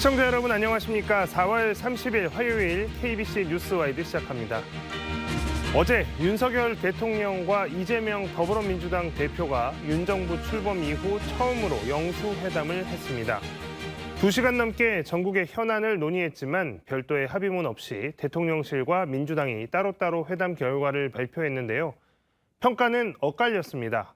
시청자 여러분 안녕하십니까? 4월 30일 화요일 KBC 뉴스와이드 시작합니다. 어제 윤석열 대통령과 이재명 더불어민주당 대표가 윤 정부 출범 이후 처음으로 영수회담을 했습니다. 2시간 넘게 전국의 현안을 논의했지만 별도의 합의문 없이 대통령실과 민주당이 따로따로 회담 결과를 발표했는데요. 평가는 엇갈렸습니다.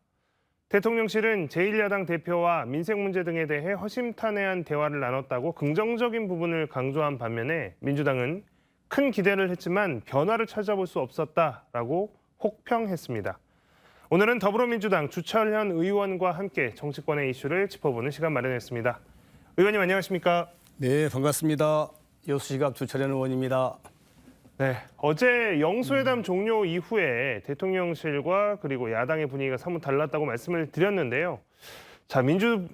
대통령실은 제1야당 대표와 민생 문제 등에 대해 허심탄회한 대화를 나눴다고 긍정적인 부분을 강조한 반면에 민주당은 큰 기대를 했지만 변화를 찾아볼 수 없었다라고 혹평했습니다. 오늘은 더불어민주당 주철현 의원과 함께 정치권의 이슈를 짚어보는 시간 마련했습니다. 의원님 안녕하십니까? 네, 반갑습니다. 여수시갑 주철현 의원입니다. 네, 어제 영수회담 종료 이후에 대통령실과 그리고 야당의 분위기가 사뭇 달랐다고 말씀을 드렸는데요. 자,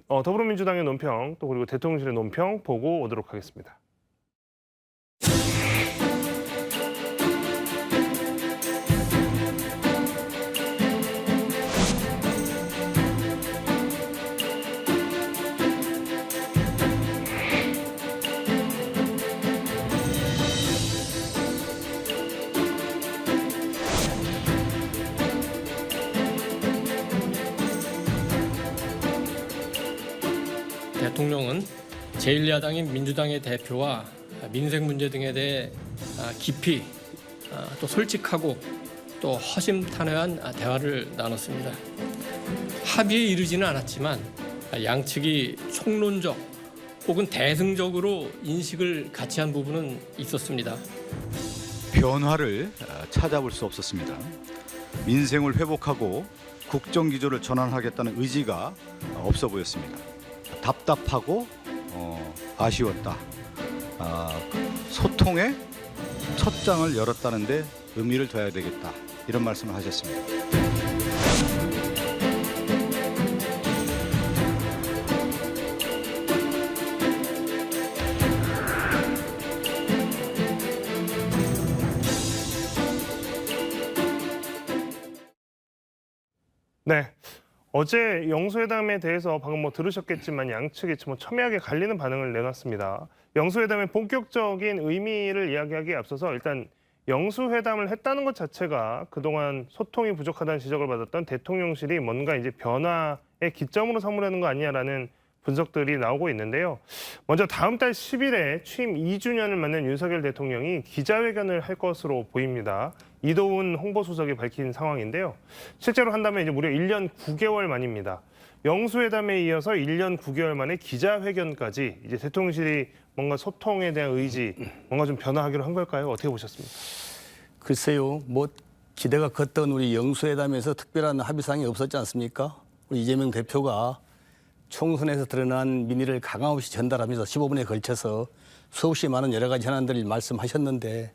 더불어민주당의 논평 또 그리고 대통령실의 논평 보고 오도록 하겠습니다. 대통령은 제1야당인 민주당의 대표와 민생 문제 등에 대해 깊이 또 솔직하고 또 허심탄회한 대화를 나눴습니다. 합의에 이르지는 않았지만 양측이 총론적 혹은 대승적으로 인식을 같이 한 부분은 있었습니다. 변화를 찾아볼 수 없었습니다. 민생을 회복하고 국정기조를 전환하겠다는 의지가 없어 보였습니다. 답답하고 아쉬웠다. 소통의 첫 장을 열었다는 데 의미를 둬야 되겠다. 이런 말씀을 하셨습니다. 네. 어제 영수회담에 대해서 방금 들으셨겠지만 양측이 첨예하게 갈리는 반응을 내놨습니다. 영수회담의 본격적인 의미를 이야기하기에 앞서서 일단 영수회담을 했다는 것 자체가 그동안 소통이 부족하다는 지적을 받았던 대통령실이 뭔가 이제 변화의 기점으로 삼으려는 거 아니냐라는 분석들이 나오고 있는데요. 먼저 다음 달 10일에 취임 2주년을 맞는 윤석열 대통령이 기자회견을 할 것으로 보입니다. 이도훈 홍보수석이 밝힌 상황인데요. 실제로 한다면 이제 무려 1년 9개월 만입니다. 영수회담에 이어서 1년 9개월 만에 기자회견까지 이제 대통령실이 뭔가 소통에 대한 의지, 뭔가 좀 변화하기로 한 걸까요? 어떻게 보셨습니까? 글쎄요, 기대가 컸던 우리 영수회담에서 특별한 합의사항이 없었지 않습니까? 우리 이재명 대표가 총선에서 드러난 민의를 가감없이 전달하면서 15분에 걸쳐서 수없이 많은 여러 가지 현안들을 말씀하셨는데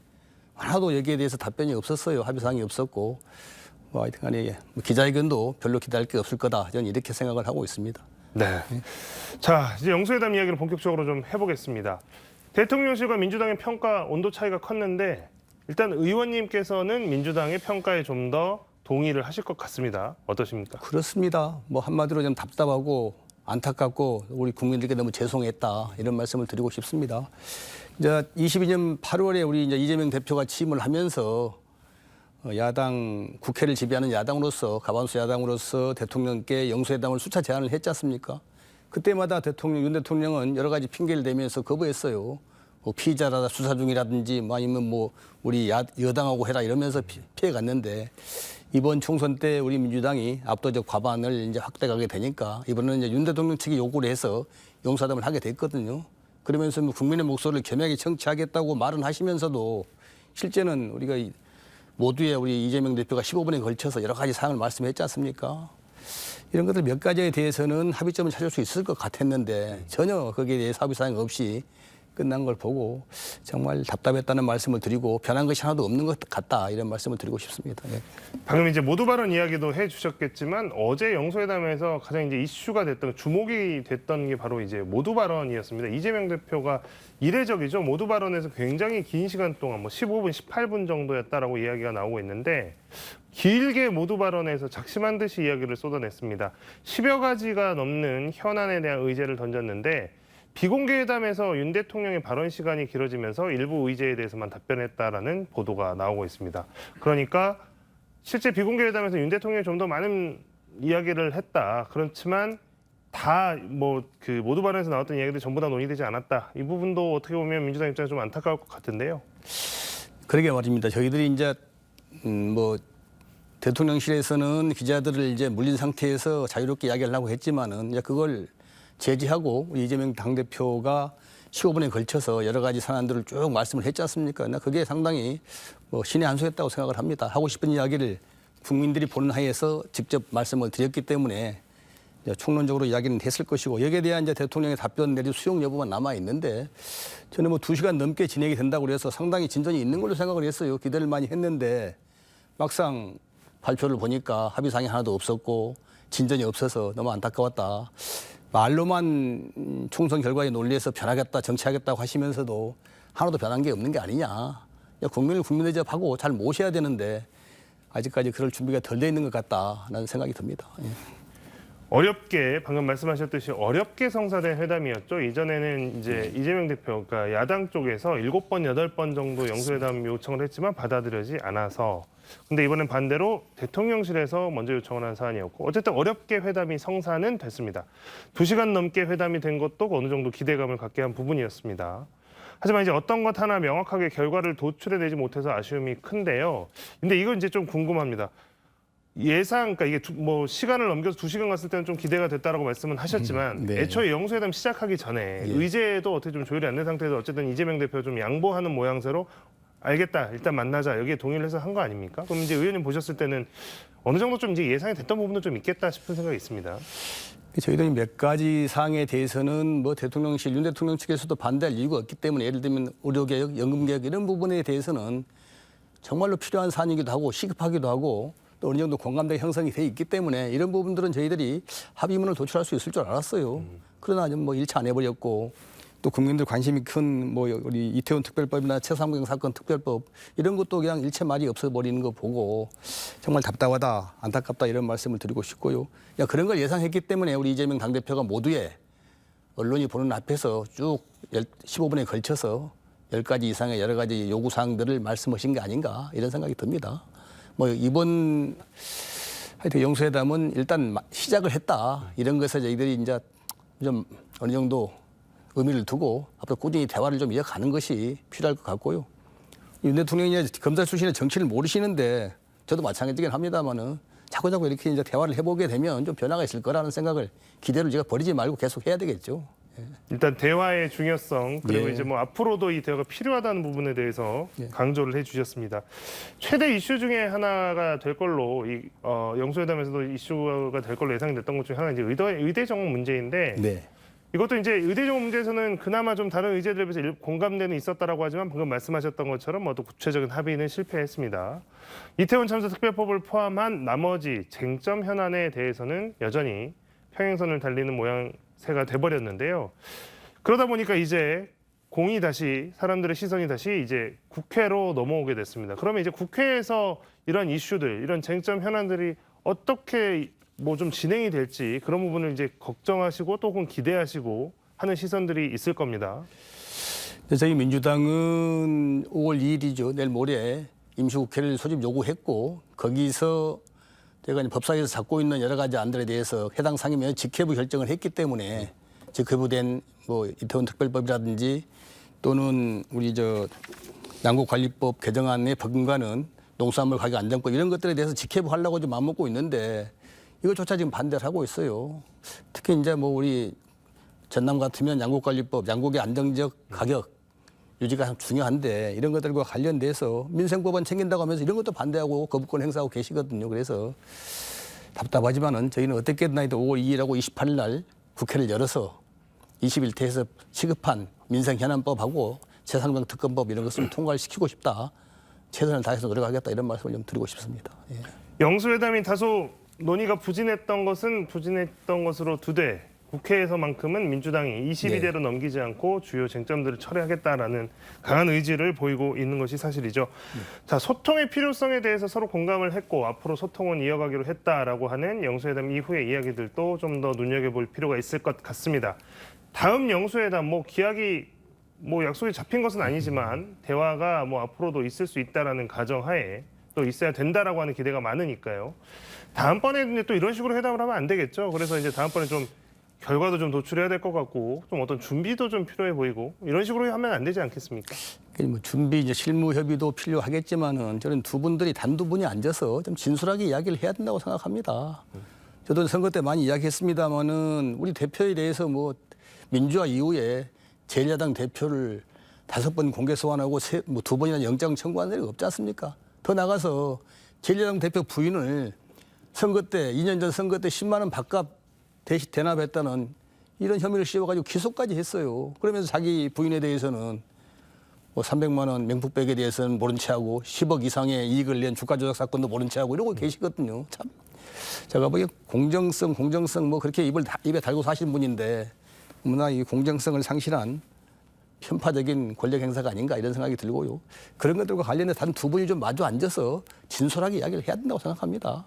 하나도 여기에 대해서 답변이 없었어요. 합의사항이 없었고 하여튼 간에 기자회견도 별로 기대할 게 없을 거다. 저는 이렇게 생각을 하고 있습니다. 네. 자, 이제 영수회담 이야기를 본격적으로 좀 해보겠습니다. 대통령실과 민주당의 평가 온도 차이가 컸는데 일단 의원님께서는 민주당의 평가에 좀 더 동의를 하실 것 같습니다. 어떠십니까? 그렇습니다. 한마디로 좀 답답하고 안타깝고 우리 국민들께 너무 죄송했다 이런 말씀을 드리고 싶습니다. 이제 22년 8월에 우리 이제 이재명 대표가 취임을 하면서 야당 국회를 지배하는 야당으로서 가반수 야당으로서 대통령께 영수회담을 수차 제안을 했지 않습니까? 그때마다 윤 대통령은 여러 가지 핑계를 대면서 거부했어요. 피의자라다 수사 중이라든지 아니면 우리 여당하고 해라 이러면서 피해갔는데 이번 총선 때 우리 민주당이 압도적 과반을 이제 확대가게 되니까 이번에는 이제 윤 대통령 측이 요구를 해서 영수회담을 하게 됐거든요. 그러면서 국민의 목소리를 겸하게 청취하겠다고 말은 하시면서도 실제는 우리가 모두의 우리 이재명 대표가 15분에 걸쳐서 여러 가지 사항을 말씀했지 않습니까? 이런 것들 몇 가지에 대해서는 합의점을 찾을 수 있을 것 같았는데 전혀 거기에 대해서 합의사항 없이 끝난 걸 보고 정말 답답했다는 말씀을 드리고 변한 것이 하나도 없는 것 같다 이런 말씀을 드리고 싶습니다. 네. 방금 이제 모두 발언 이야기도 해주셨겠지만 어제 영수회담에서 가장 이제 이슈가 됐던 주목이 됐던 게 바로 이제 모두 발언이었습니다. 이재명 대표가 이례적이죠. 모두 발언에서 굉장히 긴 시간 동안 15분, 18분 정도였다라고 이야기가 나오고 있는데 길게 모두 발언에서 작심한 듯이 이야기를 쏟아냈습니다. 10여 가지가 넘는 현안에 대한 의제를 던졌는데 비공개 회담에서 윤 대통령의 발언 시간이 길어지면서 일부 의제에 대해서만 답변했다라는 보도가 나오고 있습니다. 그러니까 실제 비공개 회담에서 윤 대통령이 좀 더 많은 이야기를 했다. 그렇지만 다 모두 발언에서 나왔던 이야기들이 전부 다 논의되지 않았다. 이 부분도 어떻게 보면 민주당 입장에서 좀 안타까울 것 같은데요. 그러게 말입니다. 저희들이 이제 대통령실에서는 기자들을 이제 물린 상태에서 자유롭게 이야기를 하고 했지만은 이제 그걸 제지하고 이재명 당대표가 15분에 걸쳐서 여러 가지 사안들을 쭉 말씀을 했지 않습니까? 그게 상당히 신의 한 수였다고 생각을 합니다. 하고 싶은 이야기를 국민들이 보는 하에서 직접 말씀을 드렸기 때문에 총론적으로 이야기는 했을 것이고 여기에 대한 이제 대통령의 답변 내지 수용 여부만 남아 있는데 저는 2시간 넘게 진행이 된다고 그래서 상당히 진전이 있는 걸로 생각을 했어요. 기대를 많이 했는데 막상 발표를 보니까 합의사항이 하나도 없었고 진전이 없어서 너무 안타까웠다. 말로만 총선 결과에 논리해서 변하겠다, 정치하겠다고 하시면서도 하나도 변한 게 없는 게 아니냐. 국민을 국민의 접하고 잘 모셔야 되는데 아직까지 그럴 준비가 덜 돼 있는 것 같다라는 생각이 듭니다. 예. 어렵게 방금 말씀하셨듯이 어렵게 성사된 회담이었죠. 이전에는 이제 이재명 대표, 그러니까 야당 쪽에서 7번, 8번 정도 영수회담 요청을 했지만 받아들여지지 않아서 근데 이번엔 반대로 대통령실에서 먼저 요청을 한 사안이었고 어쨌든 어렵게 회담이 성사는 됐습니다. 2시간 넘게 회담이 된 것도 어느 정도 기대감을 갖게 한 부분이었습니다. 하지만 이제 어떤 것 하나 명확하게 결과를 도출해내지 못해서 아쉬움이 큰데요. 근데 이건 이제 좀 궁금합니다. 그러니까 이게 시간을 넘겨서 2시간 갔을 때는 좀 기대가 됐다라고 말씀은 하셨지만 네. 애초에 영수회담 시작하기 전에 의제도 어떻게 좀 조율이 안 된 상태에서 어쨌든 이재명 대표 좀 양보하는 모양새로 알겠다, 일단 만나자 여기에 동의를 해서 한 거 아닙니까? 그럼 이제 의원님 보셨을 때는 어느 정도 좀 이제 예상이 됐던 부분도 좀 있겠다 싶은 생각이 있습니다. 저희들이 몇 가지 사항에 대해서는 대통령실, 윤 대통령 측에서도 반대할 이유가 없기 때문에 예를 들면 의료개혁, 연금개혁 이런 부분에 대해서는 정말로 필요한 사안이기도 하고 시급하기도 하고 또 어느 정도 공감대가 형성이 돼 있기 때문에 이런 부분들은 저희들이 합의문을 도출할 수 있을 줄 알았어요. 그러나 좀 일치 안 해버렸고 또 국민들 관심이 큰 우리 이태원 특별법이나 최상병 사건 특별법 이런 것도 그냥 일체 말이 없어버리는 거 보고 정말 답답하다, 안타깝다 이런 말씀을 드리고 싶고요. 그런 걸 예상했기 때문에 우리 이재명 당대표가 모두의 언론이 보는 앞에서 쭉 15분에 걸쳐서 10가지 이상의 여러 가지 요구사항들을 말씀하신 게 아닌가 이런 생각이 듭니다. 이번 하여튼 영수회담은 일단 시작을 했다. 이런 것에 저희들이 이제 좀 어느 정도 의미를 두고 앞으로 꾸준히 대화를 좀 이어가는 것이 필요할 것 같고요. 윤 대통령이 검사 출신의 정치를 모르시는데 저도 마찬가지긴 합니다만은 자꾸 이렇게 이제 대화를 해보게 되면 좀 변화가 있을 거라는 생각을 기대를 제가 버리지 말고 계속 해야 되겠죠. 일단 대화의 중요성 그리고 예. 이제 앞으로도 이 대화가 필요하다는 부분에 대해서 강조를 해주셨습니다. 최대 이슈 중에 하나가 될 걸로 영수회담에서도 이슈가 될 걸로 예상됐던 것 중에 하나 이제 의대 정원 문제인데 네. 이것도 이제 의대 정원 문제에서는 그나마 좀 다른 의제들에 비해서 공감대는 있었다라고 하지만 방금 말씀하셨던 것처럼 또 구체적인 합의는 실패했습니다. 이태원 참사 특별법을 포함한 나머지 쟁점 현안에 대해서는 여전히 평행선을 달리는 모양새가 돼버렸는데요. 그러다 보니까 이제 공이 다시 사람들의 시선이 다시 이제 국회로 넘어오게 됐습니다. 그러면 이제 국회에서 이런 이슈들, 이런 쟁점 현안들이 어떻게 좀 진행이 될지 그런 부분을 이제 걱정하시고 또 혹은 기대하시고 하는 시선들이 있을 겁니다. 저희 민주당은 5월 2일이죠. 내일 모레 임시국회를 소집 요구했고 거기서 제가 이제 법사위에서 잡고 있는 여러 가지 안들에 대해서 해당 상임위원 직회부 결정을 했기 때문에 직회부된 이태원 특별법이라든지 또는 우리 양국관리법 개정안에 법인과는 농수산물 가격 안정법 이런 것들에 대해서 직회부 하려고 좀 마음먹고 있는데 이것조차 지금 반대를 하고 있어요. 특히 이제 우리 전남 같으면 양국관리법, 양국의 안정적 가격 유지가 중요한데 이런 것들과 관련돼서 민생법안 챙긴다고 하면서 이런 것도 반대하고 거부권 행사하고 계시거든요. 그래서 답답하지만은 저희는 어떻게든 하여튼 5월 2일하고 28일 날 국회를 열어서 21대에서 시급한 민생 현안법하고 최상병 특검법 이런 것을 통과를 시키고 싶다. 최선을 다해서 노력하겠다 이런 말씀을 좀 드리고 싶습니다. 예. 영수회담이 다소 논의가 부진했던 것으로 두되 국회에서만큼은 민주당이 22대로 넘기지 않고 주요 쟁점들을 처리하겠다라는 강한 의지를 보이고 있는 것이 사실이죠. 자, 소통의 필요성에 대해서 서로 공감을 했고 앞으로 소통은 이어가기로 했다라고 하는 영수회담 이후의 이야기들도 좀 더 눈여겨볼 필요가 있을 것 같습니다. 다음 영수회담 뭐 기약이 뭐 약속이 잡힌 것은 아니지만 대화가 뭐 앞으로도 있을 수 있다라는 가정하에 또 있어야 된다라고 하는 기대가 많으니까요. 다음번에는 또 이런 식으로 회담을 하면 안 되겠죠. 그래서 이제 다음번에 좀 결과도 좀 도출해야 될 것 같고 좀 어떤 준비도 좀 필요해 보이고 이런 식으로 하면 안 되지 않겠습니까? 뭐 준비 이제 실무 협의도 필요하겠지만은 저는 두 분들이 단두분이 앉아서 좀 진솔하게 이야기를 해야 된다고 생각합니다. 저도 선거 때 많이 이야기했습니다만은 우리 대표에 대해서 뭐 민주화 이후에 제1야당 대표를 5번 공개 소환하고 뭐 2번이나 영장 청구한 적이 없지 않습니까? 더 나가서 제1야당 대표 부인을 선거 때 2년 전 선거 때 10만 원 밥값 대신 대납했다는 이런 혐의를 씌워가지고 기소까지 했어요. 그러면서 자기 부인에 대해서는 뭐 300만 원 명품백에 대해서는 모른 채하고 10억 이상의 이익을 낸 주가 조작 사건도 모른 채하고 이러고 계시거든요. 참 제가 보기에 공정성 뭐 그렇게 입에 달고 사신 분인데 너무나 이 공정성을 상실한 편파적인 권력 행사가 아닌가 이런 생각이 들고요. 그런 것들과 관련해서 단 두 분이 좀 마주 앉아서 진솔하게 이야기를 해야 된다고 생각합니다.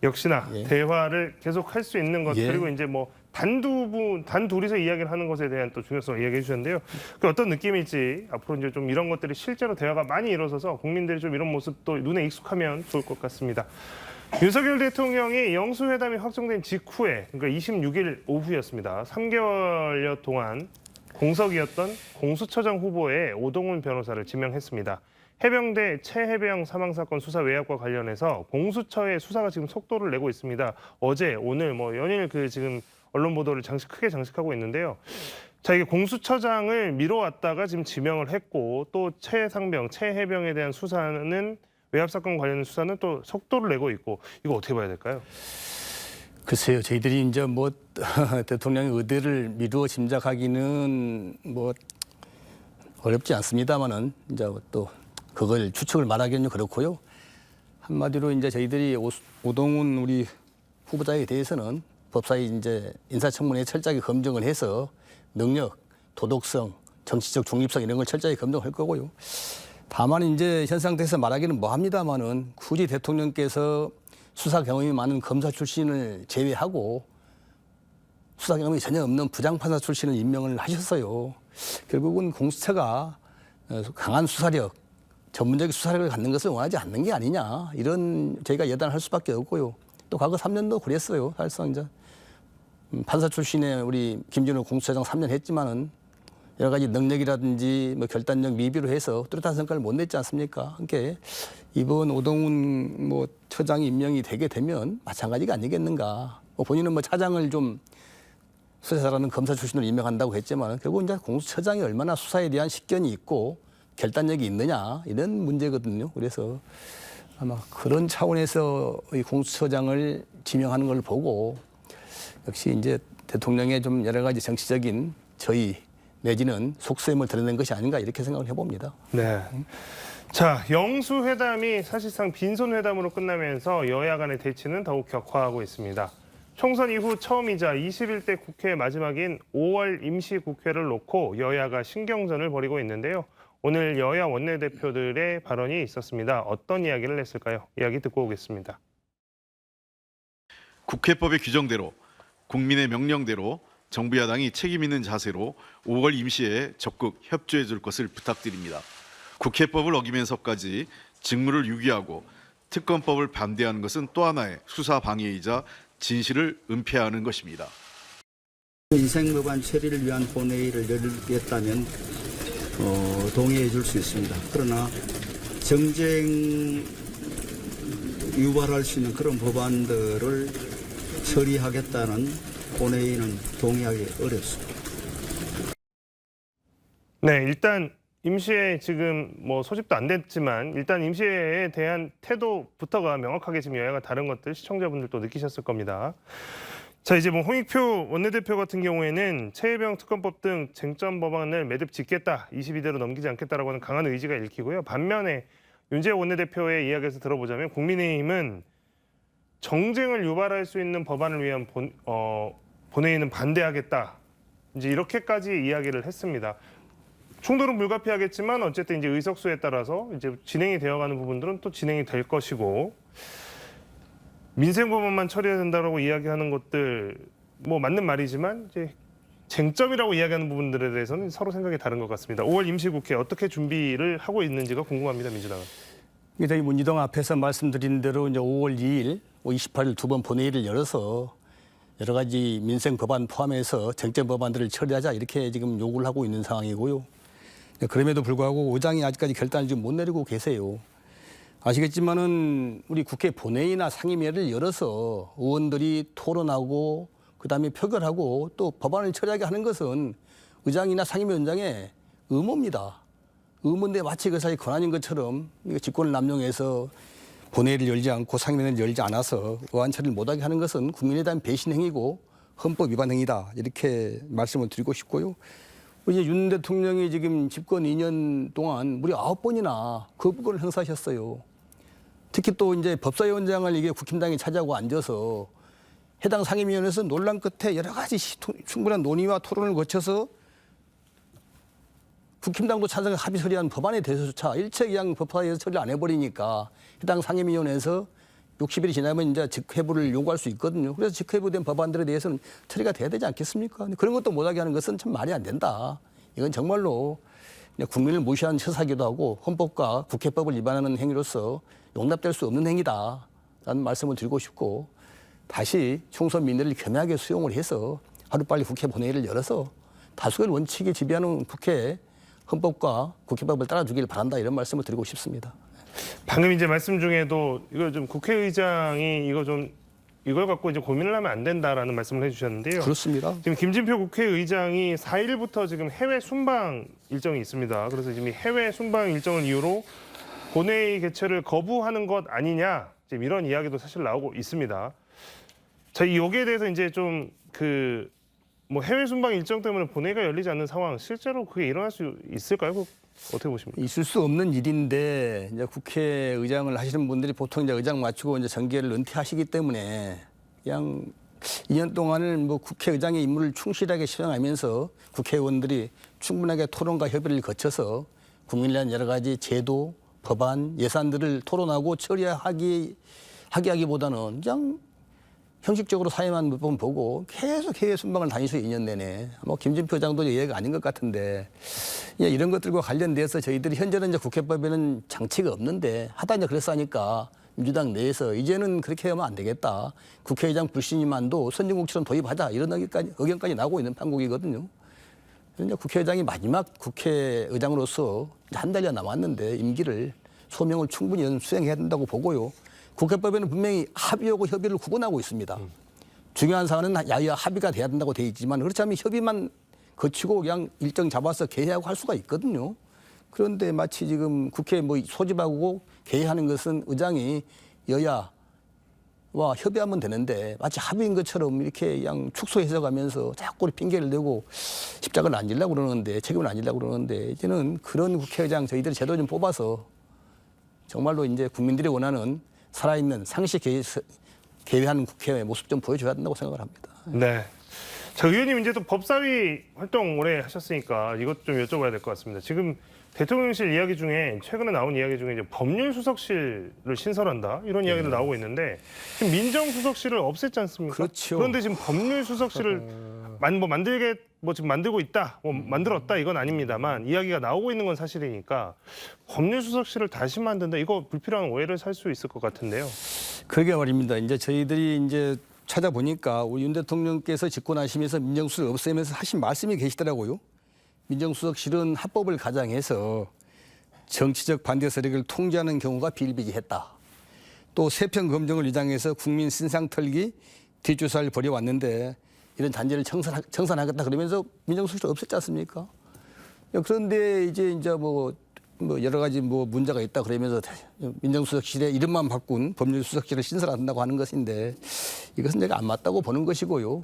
역시나 예. 대화를 계속 할 수 있는 것 예. 그리고 이제 뭐 단둘이서 이야기를 하는 것에 대한 또 중요성을 이야기해 주셨는데요. 그 어떤 느낌일지 앞으로 이제 좀 이런 것들이 실제로 대화가 많이 이루어져서 국민들이 좀 이런 모습도 눈에 익숙하면 좋을 것 같습니다. 윤석열 대통령이 영수회담이 확정된 직후에 그러니까 26일 오후였습니다. 3개월여 동안 공석이었던 공수처장 후보에 오동훈 변호사를 지명했습니다. 해병대 최해병 사망사건 수사 외압과 관련해서 공수처의 수사가 지금 속도를 내고 있습니다. 어제, 오늘 뭐 연일 그 지금 언론 보도를 크게 장식하고 있는데요. 자, 이게 공수처장을 미뤄왔다가 지금 지명을 했고 또 최상병, 최해병에 대한 수사는 외압 사건 관련 수사는 또 속도를 내고 있고 이거 어떻게 봐야 될까요? 글쎄요, 저희들이 이제 뭐 대통령의 의도를 미루어 짐작하기는 뭐 어렵지 않습니다만은 이제 또 그걸 추측을 말하기는 그렇고요. 한마디로 이제 저희들이 오동훈 우리 후보자에 대해서는 법사위 이제 인사청문회에 철저하게 검증을 해서 능력, 도덕성, 정치적 중립성 이런 걸 철저히 검증할 거고요. 다만 이제 현 상태에서 말하기는 뭐합니다만은 굳이 대통령께서 수사 경험이 많은 검사 출신을 제외하고 수사 경험이 전혀 없는 부장판사 출신을 임명을 하셨어요. 결국은 공수처가 강한 수사력, 전문적인 수사력을 갖는 것을 원하지 않는 게 아니냐 이런 저희가 예단을 할 수밖에 없고요. 또 과거 3년도 그랬어요. 사실상 이제 판사 출신의 우리 김진호 공수처장 3년 했지만은 여러 가지 능력이라든지 뭐 결단력 미비로 해서 뚜렷한 성과를 못 냈지 않습니까? 그러니까 이번 오동훈 뭐 처장이 임명이 되게 되면 마찬가지가 아니겠는가? 뭐 본인은 뭐 차장을 좀 수사 잘하는 검사 출신으로 임명한다고 했지만 결국 이제 공수처장이 얼마나 수사에 대한 식견이 있고 결단력이 있느냐 이런 문제거든요. 그래서 아마 그런 차원에서 이 공수처장을 지명하는 걸 보고 역시 이제 대통령의 좀 여러 가지 정치적인 저희 내지는 속셈을 드러낸 것이 아닌가 이렇게 생각을 해봅니다. 네. 자, 영수회담이 사실상 빈손회담으로 끝나면서 여야 간의 대치는 더욱 격화하고 있습니다. 총선 이후 처음이자 21대 국회 마지막인 5월 임시국회를 놓고 여야가 신경전을 벌이고 있는데요. 오늘 여야 원내대표들의 발언이 있었습니다. 어떤 이야기를 했을까요? 이야기 듣고 오겠습니다. 국회법의 규정대로 국민의 명령대로 정부 야당이 책임 있는 자세로 5월 임시에 적극 협조해 줄 것을 부탁드립니다. 국회법을 어기면서까지 직무를 유기하고 특검법을 반대하는 것은 또 하나의 수사 방해이자 진실을 은폐하는 것입니다. 인생법안 처리를 위한 본회의를 열겠다면 동의해 줄 수 있습니다. 그러나 정쟁 유발할 수 있는 그런 법안들을 처리하겠다는 본회의는 동의하기 어렵습니다. 네, 일단 임시회 지금 뭐 소집도 안 됐지만 일단 임시회에 대한 태도부터가 명확하게 지금 여야가 다른 것들 시청자분들도 느끼셨을 겁니다. 자, 이제 뭐 홍익표 원내대표 같은 경우에는 최해병 특검법 등 쟁점 법안을 매듭 짓겠다, 22대로 넘기지 않겠다라고 하는 강한 의지가 읽히고요. 반면에 윤재호 원내대표의 이야기에서 들어보자면 국민의힘은 정쟁을 유발할 수 있는 법안을 위한 본회의는 반대하겠다. 이제 이렇게까지 이야기를 했습니다. 충돌은 불가피하겠지만 어쨌든 이제 의석수에 따라서 이제 진행이 되어가는 부분들은 또 진행이 될 것이고 민생 법안만 처리해야 된다라고 이야기하는 것들 뭐 맞는 말이지만 이제 쟁점이라고 이야기하는 부분들에 대해서는 서로 생각이 다른 것 같습니다. 5월 임시국회 어떻게 준비를 하고 있는지가 궁금합니다. 민주당은. 저희 문희동 앞에서 말씀드린 대로 이제 5월 2일, 28일 두 번 본회의를 열어서 여러 가지 민생 법안 포함해서 쟁점 법안들을 처리하자 이렇게 지금 요구를 하고 있는 상황이고요. 그럼에도 불구하고 의장이 아직까지 결단을 좀 못 내리고 계세요. 아시겠지만은 우리 국회 본회의나 상임위를 열어서 의원들이 토론하고 그다음에 표결하고 또 법안을 처리하게 하는 것은 의장이나 상임위원장의 의무입니다. 의무인데 마치 그 사이 권한인 것처럼 직권을 남용해서 본회의를 열지 않고 상임위를 열지 않아서 의안 처리를 못하게 하는 것은 국민에 대한 배신 행위고 헌법 위반 행위다 이렇게 말씀을 드리고 싶고요. 이제 윤 대통령이 지금 집권 2년 동안 무려 9번이나 거부권을 행사하셨어요. 특히 또 이제 법사위원장을 이게 국힘당이 차지하고 앉아서 해당 상임위원회에서 논란 끝에 여러 가지 충분한 논의와 토론을 거쳐서 국힘당도 찬성해 합의 처리한 법안에 대해서조차 일체 그냥 법사위에서 처리를 안 해버리니까 해당 상임위원회에서 60일이 지나면 이제 직회부를 요구할 수 있거든요. 그래서 직회부된 법안들에 대해서는 처리가 돼야 되지 않겠습니까? 근데 그런 것도 못하게 하는 것은 참 말이 안 된다. 이건 정말로 국민을 무시하는 처사기도 하고 헌법과 국회법을 위반하는 행위로서 용납될 수 없는 행위다라는 말씀을 드리고 싶고 다시 총선 민의를 겸하게 수용을 해서 하루빨리 국회 본회의를 열어서 다수결 원칙이 지배하는 국회 헌법과 국회법을 따라주길 바란다 이런 말씀을 드리고 싶습니다. 방금 이제 말씀 중에도 이거 좀 국회의장이 이걸 갖고 이제 고민을 하면 안 된다라는 말씀을 해주셨는데요. 그렇습니다. 지금 김진표 국회의장이 4일부터 지금 해외 순방 일정이 있습니다. 그래서 지금 이 해외 순방 일정을 이유로 본회의 개최를 거부하는 것 아니냐 지금 이런 이야기도 사실 나오고 있습니다. 자, 여기에 대해서 이제 좀 뭐 해외 순방 일정 때문에 본회의가 열리지 않는 상황 실제로 그게 일어날 수 있을까요? 어떻게 보십니까? 있을 수 없는 일인데 이제 국회의장을 하시는 분들이 보통 이제 의장 마치고 이제 정계를 은퇴하시기 때문에 그냥 2년 동안을 뭐 국회의장의 임무를 충실하게 수행하면서 국회의원들이 충분하게 토론과 협의를 거쳐서 국민을 위한 여러 가지 제도, 법안, 예산들을 토론하고 하기보다는 그냥 형식적으로 사회만 몇 번 보고 계속 해외 순방을 다니셔 2년 내내. 뭐 김진표 장도 얘기가 아닌 것 같은데 이런 것들과 관련돼서 저희들이 현재는 이제 국회법에는 장치가 없는데 하다 이제 그래서 하니까 민주당 내에서 이제는 그렇게 하면 안 되겠다. 국회의장 불신임안도 선진국처럼 도입하자 이런 의견까지 나오고 있는 판국이거든요. 그런데 국회의장이 마지막 국회의장으로서 한 달여 남았는데 임기를 소명을 충분히 수행해야 된다고 보고요. 국회법에는 분명히 합의하고 협의를 구분하고 있습니다. 중요한 사안은 야유와 합의가 돼야 된다고 돼 있지만 그렇지 않으면 협의만 거치고 그냥 일정 잡아서 개회하고 할 수가 있거든요. 그런데 마치 지금 국회 뭐 소집하고 개회하는 것은 의장이 여야와 협의하면 되는데 마치 합의인 것처럼 이렇게 그냥 축소 해석하면서 자꾸 핑계를 대고 십자가를 안 지려고 그러는데 책임을 안 지려고 그러는데 이제는 그런 국회의장 저희들이 제도 좀 뽑아서 정말로 이제 국민들이 원하는 살아있는 상시 개회하는 국회의 모습 좀 보여줘야 된다고 생각을 합니다. 네. 자, 의원님 이제 또 법사위 활동 오래 하셨으니까 이것 좀 여쭤봐야 될 것 같습니다. 지금 대통령실 이야기 중에 최근에 나온 이야기 중에 이제 법률수석실을 신설한다 이런 이야기도 나오고 있는데 지금 민정수석실을 없앴지 않습니까? 그렇죠. 그런데 지금 법률수석실을 지금 만들고 있다, 만들었다 이건 아닙니다만 이야기가 나오고 있는 건 사실이니까 법률수석실을 다시 만든다 이거 불필요한 오해를 살 수 있을 것 같은데요. 그러게 말입니다. 이제 저희들이 이제 찾아보니까 우리 윤 대통령께서 집권하시면서 민정수석을 없애면서 하신 말씀이 계시더라고요. 민정수석실은 합법을 가장해서 정치적 반대 세력을 통제하는 경우가 비일비재했다. 또 세평 검증을 위장해서 국민 신상 털기 뒷조사를 벌여왔는데 이런 단죄를 청산하겠다 그러면서 민정수석실을 없앴지 않습니까? 그런데 이제 뭐 여러 가지 뭐 문제가 있다 그러면서 민정수석실의 이름만 바꾼 법률수석실을 신설한다고 하는 것인데 이것은 제가 안 맞다고 보는 것이고요.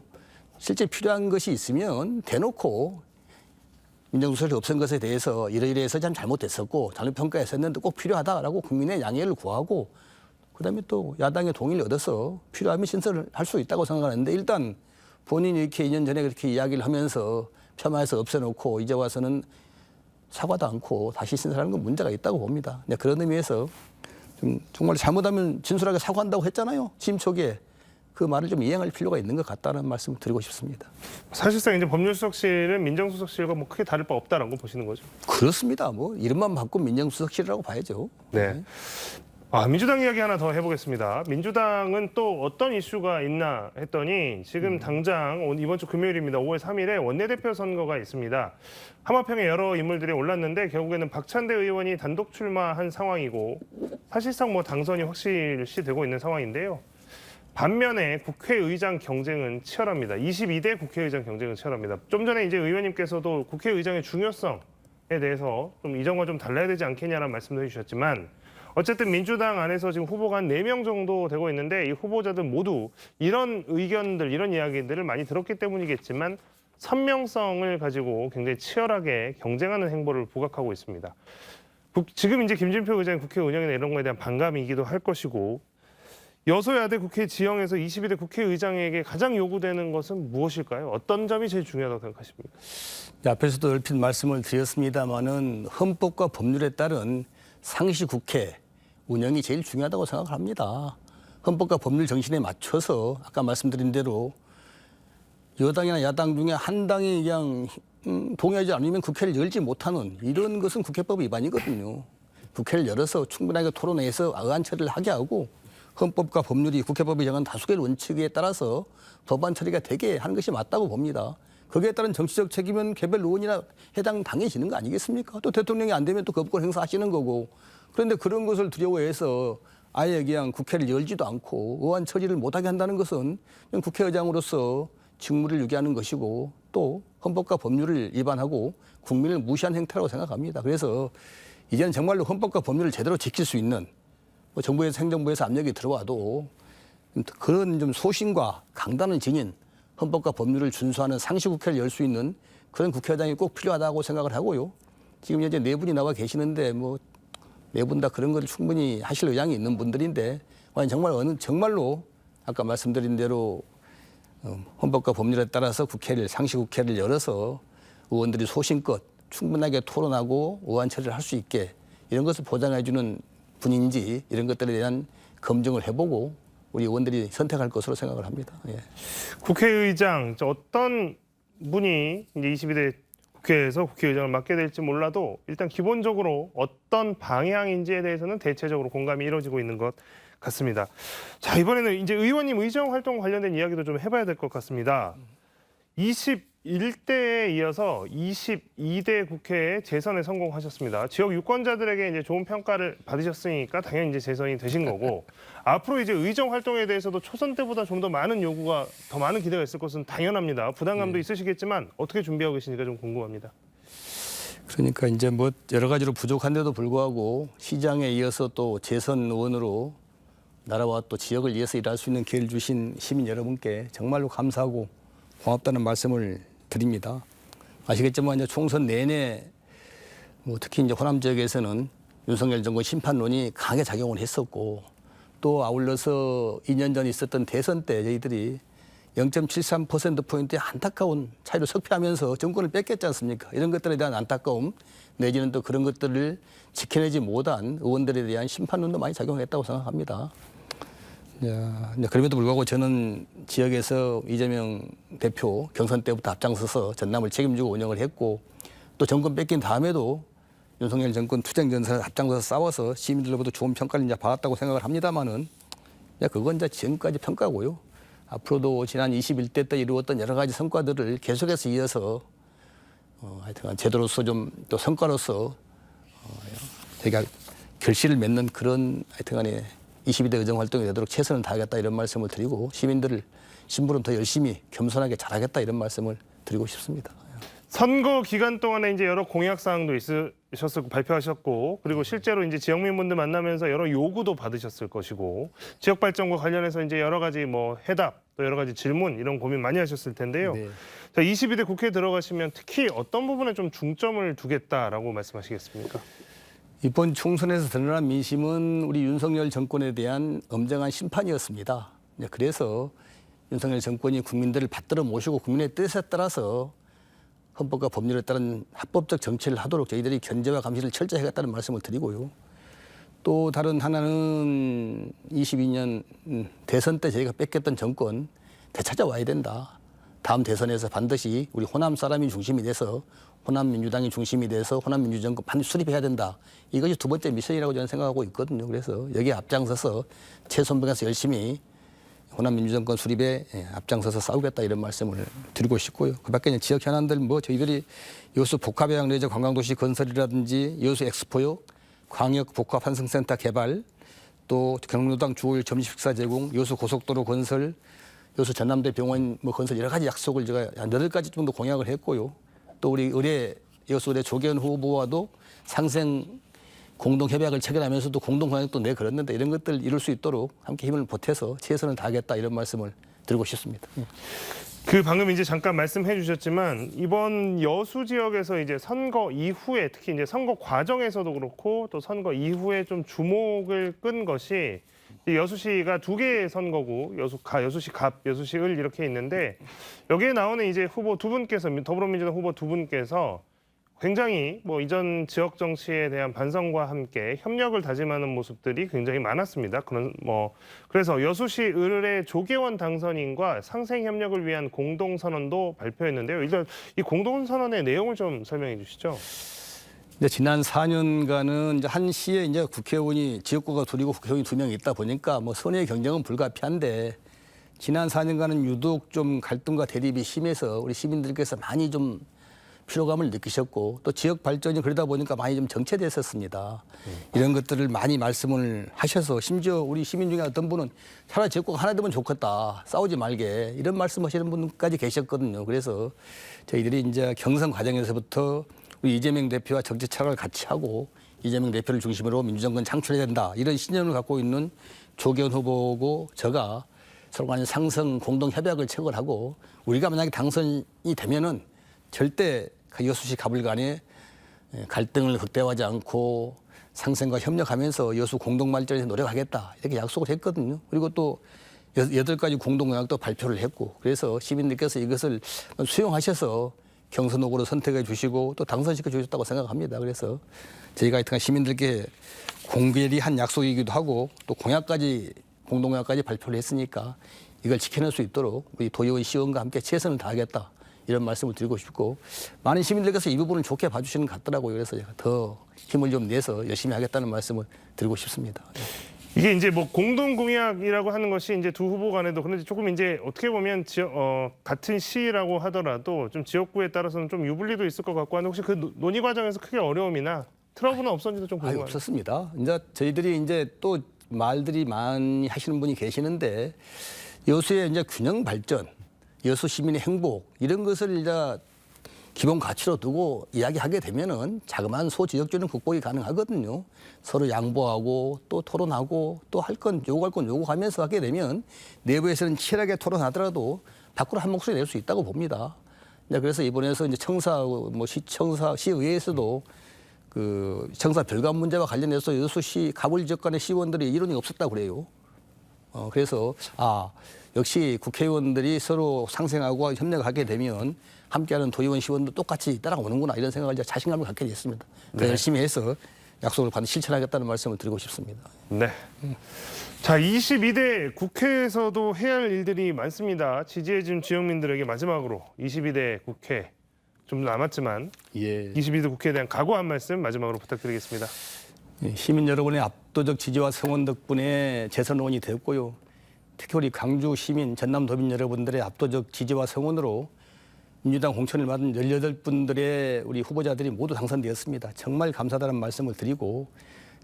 실제 필요한 것이 있으면 대놓고 민정수석을 없앤 것에 대해서 이러이러해서 참 잘못됐었고 잘못평가했었는데 꼭 필요하다라고 국민의 양해를 구하고 그다음에 또 야당의 동의를 얻어서 필요하면 신설을 할 수 있다고 생각하는데 일단 본인이 이렇게 2년 전에 그렇게 이야기를 하면서 폄하해서 없애놓고 이제 와서는 사과도 않고 다시 신설하는 건 문제가 있다고 봅니다. 그런 의미에서 좀 정말 잘못하면 진솔하게 사과한다고 했잖아요. 취임 초기에. 그 말을 좀 이행할 필요가 있는 것 같다는 말씀을 드리고 싶습니다. 사실상 이제 법률수석실은 민정수석실과 뭐 크게 다를 바 없다라고 보시는 거죠. 그렇습니다. 뭐 이름만 바꾸면 민정수석실이라고 봐야죠. 네. 민주당 이야기 하나 더 해보겠습니다. 민주당은 또 어떤 이슈가 있나 했더니 지금 당장 이번 주 금요일입니다. 5월 3일에 원내대표 선거가 있습니다. 하마평에 여러 인물들이 올랐는데 결국에는 박찬대 의원이 단독 출마한 상황이고 사실상 뭐 당선이 확실시되고 있는 상황인데요. 반면에 국회의장 경쟁은 치열합니다. 22대 국회의장 경쟁은 치열합니다. 좀 전에 이제 의원님께서도 국회의장의 중요성에 대해서 좀 이전과 좀 달라야 되지 않겠냐라는 말씀도 해주셨지만 어쨌든 민주당 안에서 지금 후보가 한 4명 정도 되고 있는데 이 후보자들 모두 이런 의견들, 이런 이야기들을 많이 들었기 때문이겠지만 선명성을 가지고 굉장히 치열하게 경쟁하는 행보를 부각하고 있습니다. 지금 이제 김진표 의장의 국회 운영이나 이런 거에 대한 반감이기도 할 것이고 여소야대 국회 지형에서 22대 국회의장에게 가장 요구되는 것은 무엇일까요? 어떤 점이 제일 중요하다고 생각하십니까? 앞에서도 얼핏 말씀을 드렸습니다마는 헌법과 법률에 따른 상시 국회 운영이 제일 중요하다고 생각합니다. 헌법과 법률 정신에 맞춰서 아까 말씀드린 대로 여당이나 야당 중에 한 당이 그냥 동의하지 않으면 국회를 열지 못하는 이런 것은 국회법 위반이거든요. 국회를 열어서 충분하게 토론해서 의안 처리를 하게 하고 헌법과 법률이 국회법이 정한 다수결 원칙에 따라서 법안 처리가 되게 하는 것이 맞다고 봅니다. 거기에 따른 정치적 책임은 개별 의원이나 해당 당이 지는 거 아니겠습니까? 또 대통령이 안 되면 또 거부권 행사하시는 거고. 그런데 그런 것을 두려워해서 아예 그냥 국회를 열지도 않고 의안 처리를 못하게 한다는 것은 그냥 국회의장으로서 직무를 유기하는 것이고 또 헌법과 법률을 위반하고 국민을 무시한 행태라고 생각합니다. 그래서 이제는 정말로 헌법과 법률을 제대로 지킬 수 있는 정부에서 행정부에서 압력이 들어와도 그런 좀 소신과 강단을 지닌 헌법과 법률을 준수하는 상시 국회를 열 수 있는 그런 국회의장이 꼭 필요하다고 생각을 하고요. 지금 현재 4분이 나와 계시는데 뭐 4분 다 그런 걸 충분히 하실 의향이 있는 분들인데 정말로 아까 말씀드린 대로 헌법과 법률에 따라서 상시 국회를 열어서 의원들이 소신껏 충분하게 토론하고 의안 처리를 할 수 있게 이런 것을 보장해 주는 분인지 이런 것들에 대한 검증을 해보고 우리 의원들이 선택할 것으로 생각을 합니다. 예. 국회의장 어떤 분이 이제 22대 국회에서 국회의장을 맡게 될지 몰라도 일단 기본적으로 어떤 방향인지에 대해서는 대체적으로 공감이 이루어지고 있는 것 같습니다. 자, 이번에는 이제 의원님 의정 활동 관련된 이야기도 좀 해봐야 될 것 같습니다. 21대에 이어서 22대 국회에 재선에 성공하셨습니다. 지역 유권자들에게 이제 좋은 평가를 받으셨으니까 당연히 이제 재선이 되신 거고 앞으로 이제 의정 활동에 대해서도 초선 때보다 좀 더 많은 요구가 더 많은 기대가 있을 것은 당연합니다. 부담감도 있으시겠지만 어떻게 준비하고 계시니까 좀 궁금합니다. 그러니까 이제 뭐 여러 가지로 부족한데도 불구하고 시장에 이어서 또 재선 의원으로 나라와 또 지역을 위해서 일할 수 있는 기회를 주신 시민 여러분께 정말로 감사하고 고맙다는 말씀을 드립니다. 아시겠지만 이제 총선 내내 특히 이제 호남 지역에서는 윤석열 정권 심판론이 강하게 작용을 했었고 또 아울러서 2년 전 있었던 대선 때 저희들이 0.73%포인트의 안타까운 차이로 석패하면서 정권을 뺏겼지 않습니까? 이런 것들에 대한 안타까움 내지는 또 그런 것들을 지켜내지 못한 의원들에 대한 심판론도 많이 작용했다고 생각합니다. 그럼에도 불구하고 저는 지역에서 이재명 대표 경선 때부터 앞장서서 전남을 책임지고 운영을 했고 또 정권 뺏긴 다음에도 윤석열 정권 투쟁 전선을 앞장서서 싸워서 시민들로부터 좋은 평가를 이제 받았다고 생각을 합니다만은 그건 이제 지금까지 평가고요. 앞으로도 지난 21대 때 이루었던 여러 가지 성과들을 계속해서 이어서 하여튼 제도로서 좀 또 성과로서 저희가 결실을 맺는 그런 하여튼간에 22대 의정 활동이 되도록 최선을 다하겠다 이런 말씀을 드리고 시민들을 심부름 더 열심히 겸손하게 잘하겠다 이런 말씀을 드리고 싶습니다. 선거 기간 동안에 이제 여러 공약 사항도 있으셨고 발표하셨고 그리고 실제로 이제 지역민분들 만나면서 여러 요구도 받으셨을 것이고 지역 발전과 관련해서 이제 여러 가지 뭐 해답 또 여러 가지 질문 이런 고민 많이 하셨을 텐데요. 네. 자, 22대 국회에 들어가시면 특히 어떤 부분에 좀 중점을 두겠다라고 말씀하시겠습니까? 이번 총선에서 드러난 민심은 우리 윤석열 정권에 대한 엄정한 심판이었습니다. 그래서 윤석열 정권이 국민들을 받들어 모시고 국민의 뜻에 따라서 헌법과 법률에 따른 합법적 정치를 하도록 저희들이 견제와 감시를 철저히 하겠다는 말씀을 드리고요. 또 다른 하나는 22년 대선 때 저희가 뺏겼던 정권 되찾아와야 된다. 다음 대선에서 반드시 우리 호남 사람이 중심이 돼서 호남 민주당이 중심이 돼서 호남 민주정권 반드시 수립해야 된다. 이것이 두 번째 미션이라고 저는 생각하고 있거든요. 그래서 여기에 앞장서서 최선봉에서 열심히 호남 민주정권 수립에 앞장서서 싸우겠다 이런 말씀을 드리고 싶고요. 그밖에 지역 현안들 뭐 저희들이 여수 복합해양 레저 관광도시 건설이라든지 여수 엑스포역, 광역 복합 환승센터 개발, 또 경로당 주월 점심식사 제공, 여수 고속도로 건설, 여수 전남대 병원 뭐 건설 여러 가지 약속을 제가 한 8가지 정도 공약을 했고요. 또 우리 여수 의뢰 조계현 후보와도 상생 공동 협약을 체결하면서도 공동 공약도 내걸었는데 이런 것들 이룰 수 있도록 함께 힘을 보태서 최선을 다하겠다 이런 말씀을 드리고 싶습니다. 그 방금 이제 잠깐 말씀해 주셨지만 이번 여수 지역에서 이제 선거 이후에 특히 이제 선거 과정에서도 그렇고 또 선거 이후에 좀 주목을 끈 것이 여수시가 2개의 선거구, 여수시 갑, 여수시 을 이렇게 있는데 여기에 나오는 이제 후보 두 분께서 더불어민주당 후보 두 분께서 굉장히 뭐 이전 지역 정치에 대한 반성과 함께 협력을 다짐하는 모습들이 굉장히 많았습니다. 그래서 여수시 을의 조계원 당선인과 상생 협력을 위한 공동 선언도 발표했는데요. 일단 이 공동 선언의 내용을 좀 설명해 주시죠. 이제 지난 4년간은 이제 한 시에 이제 국회의원이 지역구가 둘이고 국회의원이 2명 있다 보니까 뭐 선의 경쟁은 불가피한데 지난 4년간은 유독 좀 갈등과 대립이 심해서 우리 시민들께서 많이 좀 피로감을 느끼셨고 또 지역 발전이 그러다 보니까 많이 좀 정체됐었습니다. 이런 것들을 많이 말씀을 하셔서 심지어 우리 시민 중에 어떤 분은 차라리 지역구가 하나 되면 좋겠다. 싸우지 말게. 이런 말씀하시는 분까지 계셨거든요. 그래서 저희들이 이제 경선 과정에서부터 우리 이재명 대표와 정치 철학을 같이 하고 이재명 대표를 중심으로 민주정권 창출해야 된다. 이런 신념을 갖고 있는 조계현 후보고 저가 서로 간에 상성 공동 협약을 체결하고 우리가 만약에 당선이 되면은 절대 여수시 갑을 간에 갈등을 극대화하지 않고 상생과 협력하면서 여수 공동 발전에 노력하겠다. 이렇게 약속을 했거든요. 그리고 또 8가지 공동 공약도 발표를 했고 그래서 시민들께서 이것을 수용하셔서 경선 후보로 선택해 주시고 또 당선시켜 주셨다고 생각합니다. 그래서 저희가 하여튼 시민들께 공개리 한 약속이기도 하고 또 공약까지 공동 공약까지 발표를 했으니까 이걸 지켜낼 수 있도록 우리 도의원 시의원과 함께 최선을 다하겠다. 이런 말씀을 드리고 싶고 많은 시민들께서 이 부분을 좋게 봐주시는 것 같더라고요. 그래서 제가 더 힘을 좀 내서 열심히 하겠다는 말씀을 드리고 싶습니다. 이게 이제 뭐 공동 공약이라고 하는 것이 이제 두 후보 간에도 그런데 조금 이제 어떻게 보면 같은 시라고 하더라도 좀 지역구에 따라서는 좀 유불리도 있을 것 같고 하는데 혹시 그 논의 과정에서 크게 어려움이나 트러블은 없었는지도 좀 궁금합니다. 없었습니다. 이제 저희들이 이제 또 말들이 많이 하시는 분이 계시는데 여수의 이제 균형 발전, 여수 시민의 행복 이런 것을 이제 기본 가치로 두고 이야기하게 되면은 자그마한 소지역주는 극복이 가능하거든요. 서로 양보하고 또 토론하고 또 할 건 요구할 건 요구하면서 하게 되면 내부에서는 치열하게 토론하더라도 밖으로 한 목소리 낼 수 있다고 봅니다. 그래서 이번에서 이제 시의회에서도 그 청사 별관 문제와 관련해서 여수시 가불 지역 간의 시의원들이 이론이 없었다고 그래요. 그래서 역시 국회의원들이 서로 상생하고 협력하게 되면 함께하는 도의원 시의원도 똑같이 따라오는구나 이런 생각을 이제 자신감을 갖게 됐습니다. 더 열심히 해서 약속을 반드시 실천하겠다는 말씀을 드리고 싶습니다. 네. 자, 22대 국회에서도 해야 할 일들이 많습니다. 지지해준 지역민들에게 마지막으로 22대 국회 좀 남았지만 22대 국회에 대한 각오 한 말씀 마지막으로 부탁드리겠습니다. 시민 여러분의 압도적 지지와 성원 덕분에 재선 의원이 되었고요. 특히 우리 광주 시민, 전남 도민 여러분들의 압도적 지지와 성원으로 민주당 공천을 받은 18분들의 우리 후보자들이 모두 당선되었습니다. 정말 감사하다는 말씀을 드리고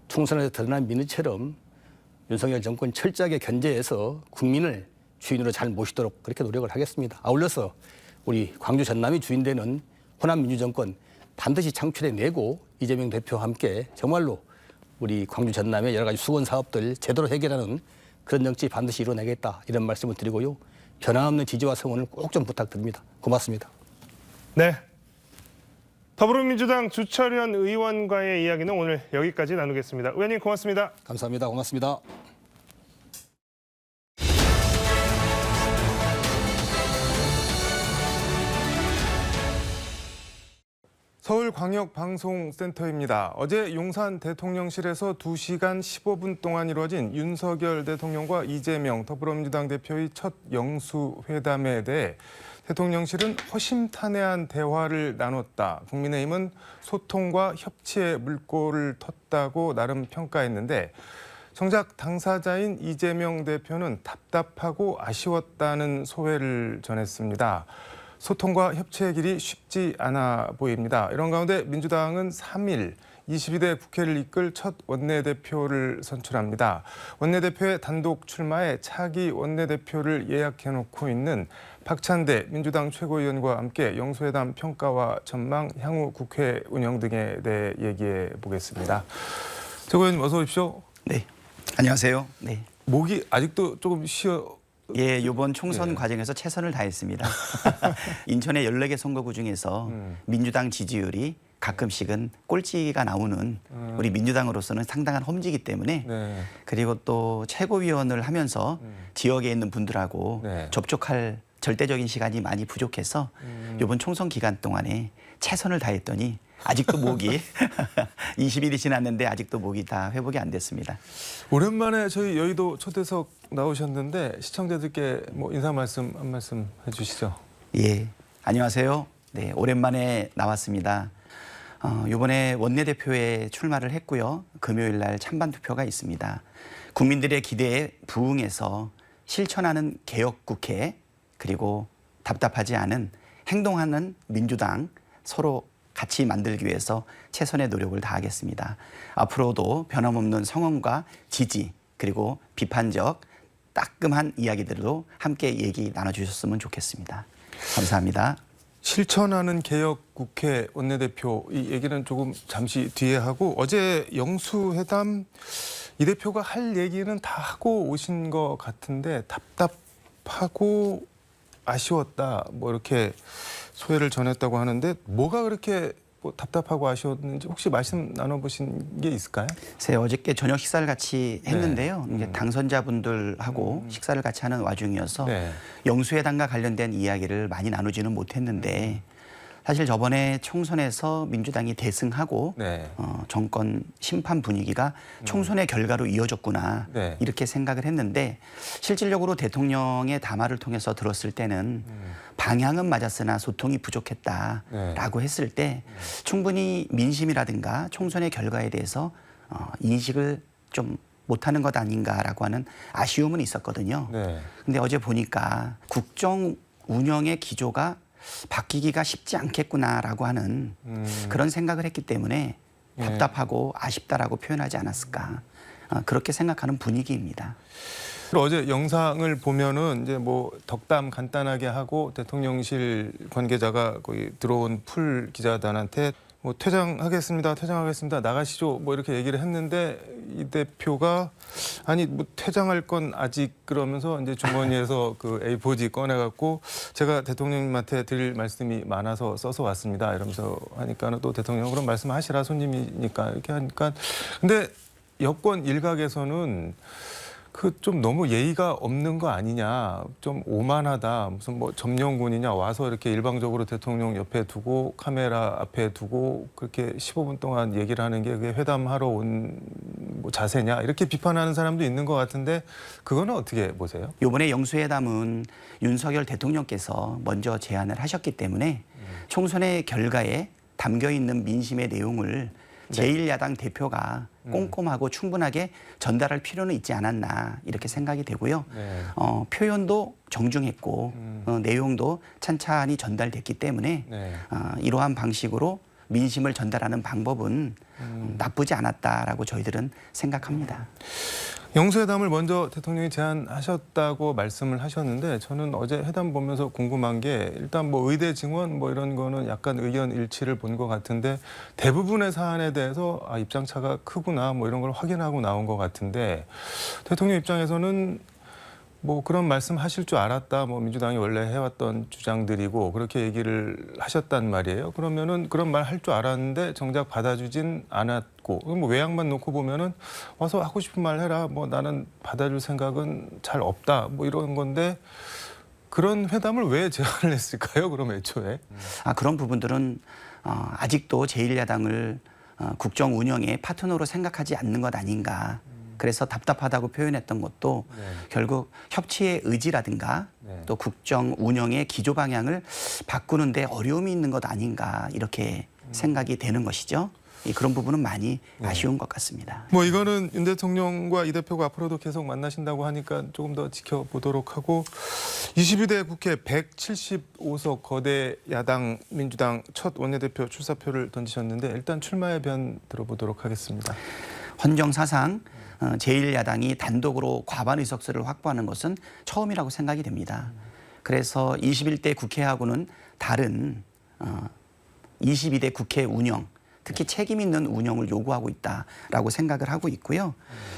총선에서 드러난 민의처럼 윤석열 정권 철저하게 견제해서 국민을 주인으로 잘 모시도록 그렇게 노력을 하겠습니다. 아울러서 우리 광주 전남이 주인되는 호남 민주정권 반드시 창출해내고 이재명 대표와 함께 정말로 우리 광주 전남의 여러 가지 수건 사업들 제대로 해결하는 그런 정치 반드시 이뤄내겠다 이런 말씀을 드리고요. 변함없는 지지와 성원을 꼭 좀 부탁드립니다. 고맙습니다. 네. 더불어민주당 주철현 의원과의 이야기는 오늘 여기까지 나누겠습니다. 의원님 고맙습니다. 감사합니다. 고맙습니다. 서울광역방송센터입니다. 어제 용산 대통령실에서 2시간 15분 동안 이루어진 윤석열 대통령과 이재명 더불어민주당 대표의 첫 영수회담에 대해 대통령실은 허심탄회한 대화를 나눴다. 국민의힘은 소통과 협치의 물꼬를 텄다고 나름 평가했는데 정작 당사자인 이재명 대표는 답답하고 아쉬웠다는 소회를 전했습니다. 소통과 협치의 길이 쉽지 않아 보입니다. 이런 가운데 민주당은 3일 22대 국회를 이끌 첫 원내대표를 선출합니다. 원내대표의 단독 출마에 차기 원내대표를 예약해놓고 있는 박찬대 민주당 최고위원과 함께 영수회담 평가와 전망, 향후 국회 운영 등에 대해 얘기해 보겠습니다. 최고위원님 어서 오십시오. 네, 안녕하세요. 네. 목이 아직도 조금 쉬어. 예, 이번 총선 네. 과정에서 최선을 다했습니다. 인천의 14개 선거구 중에서 민주당 지지율이 가끔씩은 꼴찌가 나오는 우리 민주당으로서는 상당한 험지이기 때문에 네. 그리고 또 최고위원을 하면서 지역에 있는 분들하고 네. 접촉할 절대적인 시간이 많이 부족해서 이번 총선 기간 동안에 최선을 다했더니 아직도 목이 20일이 지났는데 아직도 목이 다 회복이 안 됐습니다. 오랜만에 저희 여의도 초대석 나오셨는데 시청자들께 뭐 인사 말씀 한 말씀 해주시죠. 예, 안녕하세요. 네, 오랜만에 나왔습니다. 이번에 원내대표에 출마를 했고요. 금요일 날 찬반 투표가 있습니다. 국민들의 기대에 부응해서 실천하는 개혁국회 그리고 답답하지 않은 행동하는 민주당 서로 같이 만들기 위해서 최선의 노력을 다하겠습니다. 앞으로도 변함없는 성원과 지지 그리고 비판적 따끔한 이야기들도 함께 얘기 나눠주셨으면 좋겠습니다. 감사합니다. 실천하는 개혁 국회 원내대표 이 얘기는 조금 잠시 뒤에 하고 어제 영수회담 이 대표가 할 얘기는 다 하고 오신 것 같은데 답답하고 아쉬웠다 뭐 이렇게 소회를 전했다고 하는데 뭐가 그렇게 뭐 답답하고 아쉬웠는지 혹시 말씀 나눠보신 게 있을까요? 제가 어저께 저녁 식사를 같이 했는데요. 네. 이제 당선자분들하고 식사를 같이 하는 와중이어서 네. 영수회담과 관련된 이야기를 많이 나누지는 못했는데 사실 저번에 총선에서 민주당이 대승하고 네. 정권 심판 분위기가 총선의 결과로 이어졌구나 네. 이렇게 생각을 했는데 실질적으로 대통령의 담화를 통해서 들었을 때는 방향은 맞았으나 소통이 부족했다라고 했을 때 충분히 민심이라든가 총선의 결과에 대해서 인식을 좀 못하는 것 아닌가라고 하는 아쉬움은 있었거든요. 네. 근데 어제 보니까 국정 운영의 기조가 바뀌기가 쉽지 않겠구나라고 하는 그런 생각을 했기 때문에 답답하고 아쉽다라고 표현하지 않았을까 그렇게 생각하는 분위기입니다. 그리고 어제 영상을 보면은 이제 뭐 덕담 간단하게 하고 대통령실 관계자가 거기 들어온 풀 기자단한테 뭐 퇴장하겠습니다, 나가시죠, 뭐 이렇게 얘기를 했는데 이 대표가 아니 뭐 퇴장할 건 아직 그러면서 이제 주머니에서 그 A4지 꺼내갖고 제가 대통령님한테 드릴 말씀이 많아서 써서 왔습니다 이러면서 하니까는 또 대통령 그런 말씀하시라 손님이니까 이렇게 하니까 근데 여권 일각에서는 그 좀 너무 예의가 없는 거 아니냐, 좀 오만하다, 무슨 뭐 점령군이냐 와서 이렇게 일방적으로 대통령 옆에 두고 카메라 앞에 두고 그렇게 15분 동안 얘기를 하는 게 그게 회담하러 온 뭐 자세냐 이렇게 비판하는 사람도 있는 것 같은데 그거는 어떻게 보세요? 이번에 영수회담은 윤석열 대통령께서 먼저 제안을 하셨기 때문에 총선의 결과에 담겨 있는 민심의 내용을 제1야당 대표가 꼼꼼하고 충분하게 전달할 필요는 있지 않았나 이렇게 생각이 되고요. 네. 표현도 정중했고 내용도 찬찬히 전달됐기 때문에 네. 이러한 방식으로 민심을 전달하는 방법은 나쁘지 않았다라고 저희들은 생각합니다. 영수회담을 먼저 대통령이 제안하셨다고 말씀을 하셨는데 저는 어제 회담 보면서 궁금한 게 일단 뭐 의대 증원 뭐 이런 거는 약간 의견 일치를 본 것 같은데 대부분의 사안에 대해서 입장차가 크구나 뭐 이런 걸 확인하고 나온 것 같은데 대통령 입장에서는 뭐 그런 말씀 하실 줄 알았다. 뭐 민주당이 원래 해왔던 주장들이고 그렇게 얘기를 하셨단 말이에요. 그러면은 그런 말 할 줄 알았는데 정작 받아주진 않았고 뭐 외양만 놓고 보면은 와서 하고 싶은 말 해라. 뭐 나는 받아줄 생각은 잘 없다. 뭐 이런 건데 그런 회담을 왜 제안을 했을까요? 그럼 애초에? 그런 부분들은 아직도 제1야당을 국정 운영의 파트너로 생각하지 않는 것 아닌가. 그래서 답답하다고 표현했던 것도 결국 협치의 의지라든가 또 국정 운영의 기조 방향을 바꾸는데 어려움이 있는 것 아닌가 이렇게 생각이 되는 것이죠. 그런 부분은 많이 아쉬운 것 같습니다. 뭐 이거는 윤 대통령과 이 대표가 앞으로도 계속 만나신다고 하니까 조금 더 지켜보도록 하고 22대 국회 175석 거대 야당 민주당 첫 원내대표 출사표를 던지셨는데 일단 출마의 변 들어보도록 하겠습니다. 헌정사상 제1야당이 단독으로 과반 의석수를 확보하는 것은 처음이라고 생각이 됩니다. 그래서 21대 국회하고는 다른 22대 국회 운영, 특히 책임 있는 운영을 요구하고 있다라고 생각을 하고 있고요.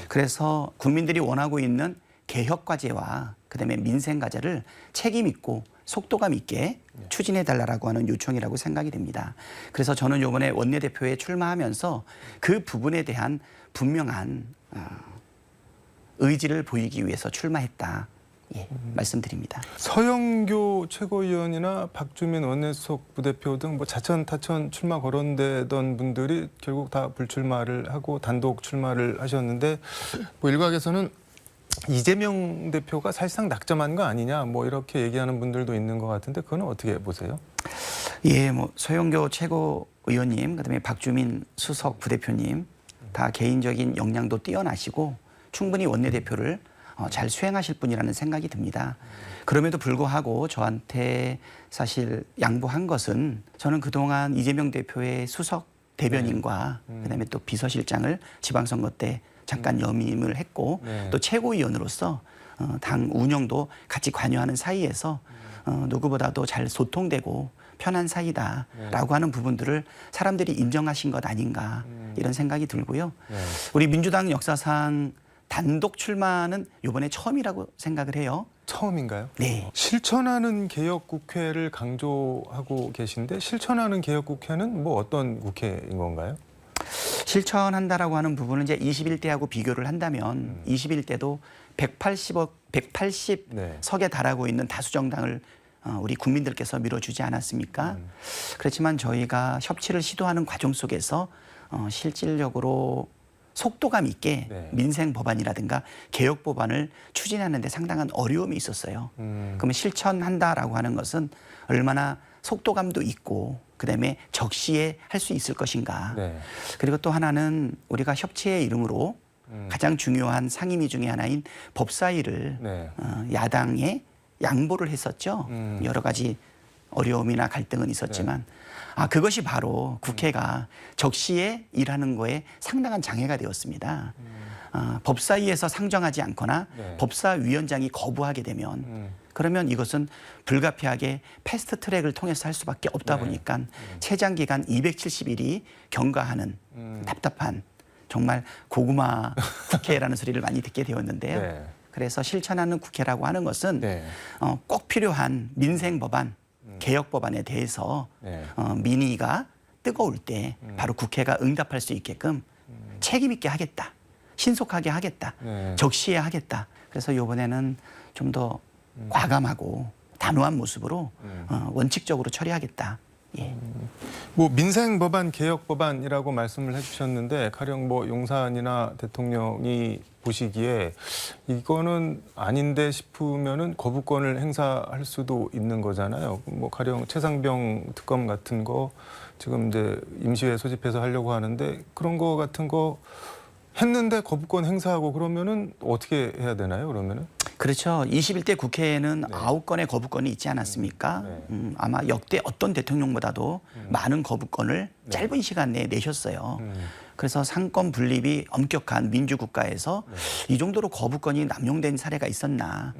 그래서 국민들이 원하고 있는 개혁과제와 그다음에 민생과제를 책임 있고 속도감 있게 추진해달라고 하는 요청이라고 생각이 됩니다. 그래서 저는 이번에 원내대표에 출마하면서 그 부분에 대한 분명한 의지를 보이기 위해서 출마했다. 말씀드립니다. 서영교 최고위원이나 박주민 원내수석 부대표 등 뭐 자천타천 출마 거론되던 분들이 결국 다 불출마를 하고 단독 출마를 하셨는데 뭐 일각에서는 이재명 대표가 사실상 낙점한 거 아니냐 뭐 이렇게 얘기하는 분들도 있는 것 같은데 그건 어떻게 보세요? 예, 뭐 서영교 최고위원님, 그다음에 박주민 수석 부대표님 다 개인적인 역량도 뛰어나시고 충분히 원내대표를 잘 수행하실 분이라는 생각이 듭니다. 그럼에도 불구하고 저한테 사실 양보한 것은 저는 그동안 이재명 대표의 수석 대변인과 그다음에 또 비서실장을 지방선거 때 잠깐 염임을 했고 또 최고위원으로서 당 운영도 같이 관여하는 사이에서 누구보다도 잘 소통되고 편한 사이다라고 하는 부분들을 사람들이 인정하신 것 아닌가 이런 생각이 들고요. 우리 민주당 역사상 단독 출마는 이번에 처음이라고 생각을 해요. 처음인가요? 네. 실천하는 개혁 국회를 강조하고 계신데 실천하는 개혁 국회는 뭐 어떤 국회인 건가요? 실천한다라고 하는 부분은 이제 21대하고 비교를 한다면 21대도 180석에 달하고 있는 다수 정당을 우리 국민들께서 밀어주지 않았습니까? 그렇지만 저희가 협치를 시도하는 과정 속에서 실질적으로 속도감 있게 민생 법안이라든가 개혁 법안을 추진하는 데 상당한 어려움이 있었어요. 그러면 실천한다라고 하는 것은 얼마나 속도감도 있고 그다음에 적시에 할 수 있을 것인가. 그리고 또 하나는 우리가 협치의 이름으로 가장 중요한 상임위 중에 하나인 법사위를 야당에 양보를 했었죠. 여러 가지 어려움이나 갈등은 있었지만 그것이 바로 국회가 적시에 일하는 거에 상당한 장애가 되었습니다. 법사위에서 상정하지 않거나 법사위원장이 거부하게 되면 그러면 이것은 불가피하게 패스트 트랙을 통해서 할 수밖에 없다 보니까 최장 기간 270일이 경과하는 답답한 정말 고구마 국회라는 소리를 많이 듣게 되었는데요. 그래서 실천하는 국회라고 하는 것은 꼭 필요한 민생 법안, 개혁 법안에 대해서 민의가 뜨거울 때 바로 국회가 응답할 수 있게끔 책임 있게 하겠다. 신속하게 하겠다. 적시에 하겠다. 그래서 이번에는 좀 더 과감하고 단호한 모습으로 원칙적으로 처리하겠다. 뭐 민생 법안, 개혁 법안이라고 말씀을 해주셨는데 가령 뭐 용산이나 대통령이 보시기에 이거는 아닌데 싶으면은 거부권을 행사할 수도 있는 거잖아요. 뭐 가령 최상병 특검 같은 거 지금 이제 임시회 소집해서 하려고 하는데 그런 거 같은 거 했는데 거부권 행사하고 그러면은 어떻게 해야 되나요? 그러면은? 그렇죠. 21대 국회에는 9건의 거부권이 있지 않았습니까? 아마 역대 어떤 대통령보다도 많은 거부권을 짧은 시간 내에 내셨어요. 그래서 상권 분립이 엄격한 민주국가에서 이 정도로 거부권이 남용된 사례가 있었나.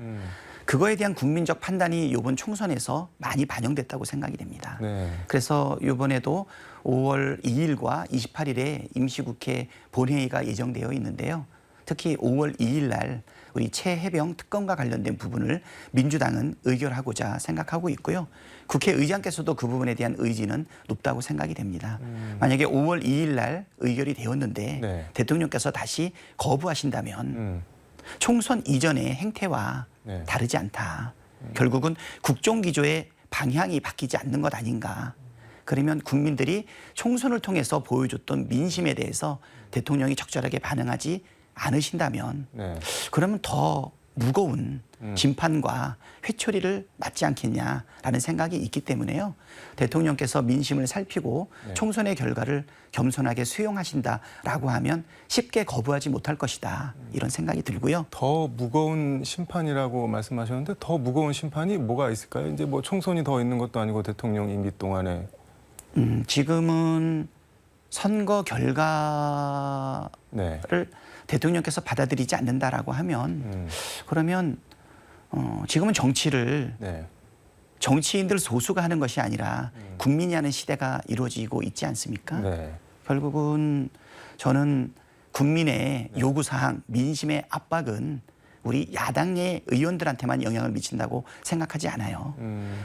그거에 대한 국민적 판단이 이번 총선에서 많이 반영됐다고 생각이 됩니다. 그래서 이번에도 5월 2일과 28일에 임시국회 본회의가 예정되어 있는데요. 특히 5월 2일 날 우리 최해병 특검과 관련된 부분을 민주당은 의결하고자 생각하고 있고요. 국회의장께서도 그 부분에 대한 의지는 높다고 생각이 됩니다. 만약에 5월 2일 날 의결이 되었는데 대통령께서 다시 거부하신다면 총선 이전의 행태와 다르지 않다. 결국은 국정기조의 방향이 바뀌지 않는 것 아닌가. 그러면 국민들이 총선을 통해서 보여줬던 민심에 대해서 대통령이 적절하게 반응하지 않으신다면 네. 그러면 더 무거운 심판과 회초리를 맞지 않겠냐라는 생각이 있기 때문에요. 대통령께서 민심을 살피고 총선의 결과를 겸손하게 수용하신다라고 하면 쉽게 거부하지 못할 것이다. 이런 생각이 들고요. 더 무거운 심판이라고 말씀하셨는데 더 무거운 심판이 뭐가 있을까요? 이제 뭐 총선이 더 있는 것도 아니고 대통령 임기 동안에. 지금은 선거 결과를 네. 대통령께서 받아들이지 않는다라고 하면 그러면 지금은 정치를 네. 정치인들 소수가 하는 것이 아니라 국민이 하는 시대가 이루어지고 있지 않습니까? 네. 결국은 저는 국민의 요구사항, 민심의 압박은 우리 야당의 의원들한테만 영향을 미친다고 생각하지 않아요.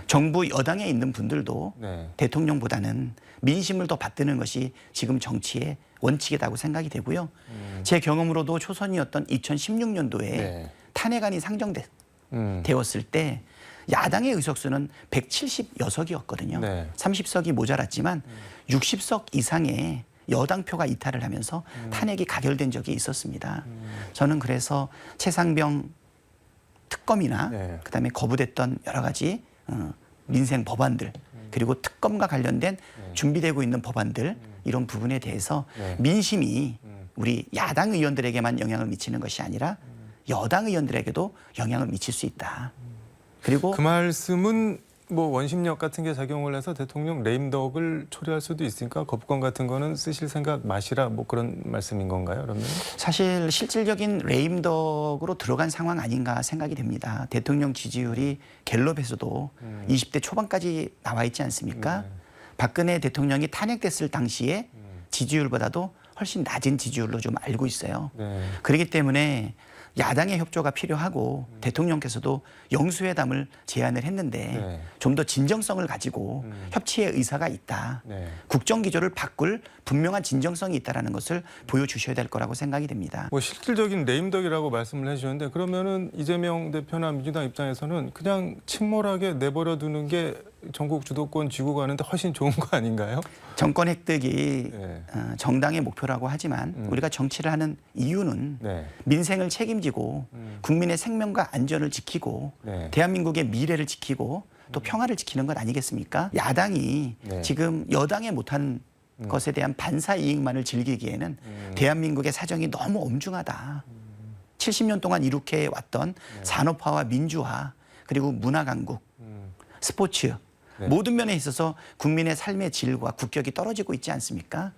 정부 여당에 있는 분들도 네. 대통령보다는 민심을 더 받드는 것이 지금 정치의 원칙이라고 생각이 되고요. 제 경험으로도 초선이었던 2016년도에 네. 탄핵안이 상정되었을 때 야당의 의석수는 176석이었거든요. 네. 30석이 모자랐지만 60석 이상의 여당 표가 이탈을 하면서 탄핵이 가결된 적이 있었습니다. 저는 그래서 최상병 특검이나 네. 그다음에 거부됐던 여러 가지 민생 법안들 그리고 특검과 관련된 준비되고 있는 법안들 이런 부분에 대해서 네. 민심이 우리 야당 의원들에게만 영향을 미치는 것이 아니라 여당 의원들에게도 영향을 미칠 수 있다. 그리고 그 말씀은 뭐 원심력 같은 게 작용을 해서 대통령 레임덕을 초래할 수도 있으니까 거부권 같은 거는 쓰실 생각 마시라 뭐 그런 말씀인 건가요? 그러면 사실 실질적인 레임덕으로 들어간 상황 아닌가 생각이 됩니다. 대통령 지지율이 갤럽에서도 20대 초반까지 나와 있지 않습니까? 박근혜 대통령이 탄핵됐을 당시에 지지율보다도 훨씬 낮은 지지율로 좀 알고 있어요. 네. 그렇기 때문에 야당의 협조가 필요하고 대통령께서도 영수회담을 제안을 했는데 네. 좀 더 진정성을 가지고 협치의 의사가 있다. 네. 국정기조를 바꿀 분명한 진정성이 있다는 것을 보여주셔야 될 거라고 생각이 됩니다. 뭐 실질적인 레임덕이라고 말씀을 해주셨는데 그러면은 이재명 대표나 민주당 입장에서는 그냥 침몰하게 내버려 두는 게 전국 주도권 쥐고 가는데 훨씬 좋은 거 아닌가요? 정권 획득이 네. 정당의 목표라고 하지만 우리가 정치를 하는 이유는 네. 민생을 책임지고 국민의 생명과 안전을 지키고 네. 대한민국의 미래를 지키고 또 평화를 지키는 것 아니겠습니까? 야당이 네. 지금 여당에 못한 것에 대한 반사 이익만을 즐기기에는 대한민국의 사정이 너무 엄중하다. 70년 동안 이룩해 왔던 산업화와 민주화 그리고 문화 강국, 스포츠 네. 모든 면에 있어서 국민의 삶의 질과 국격이 떨어지고 있지 않습니까?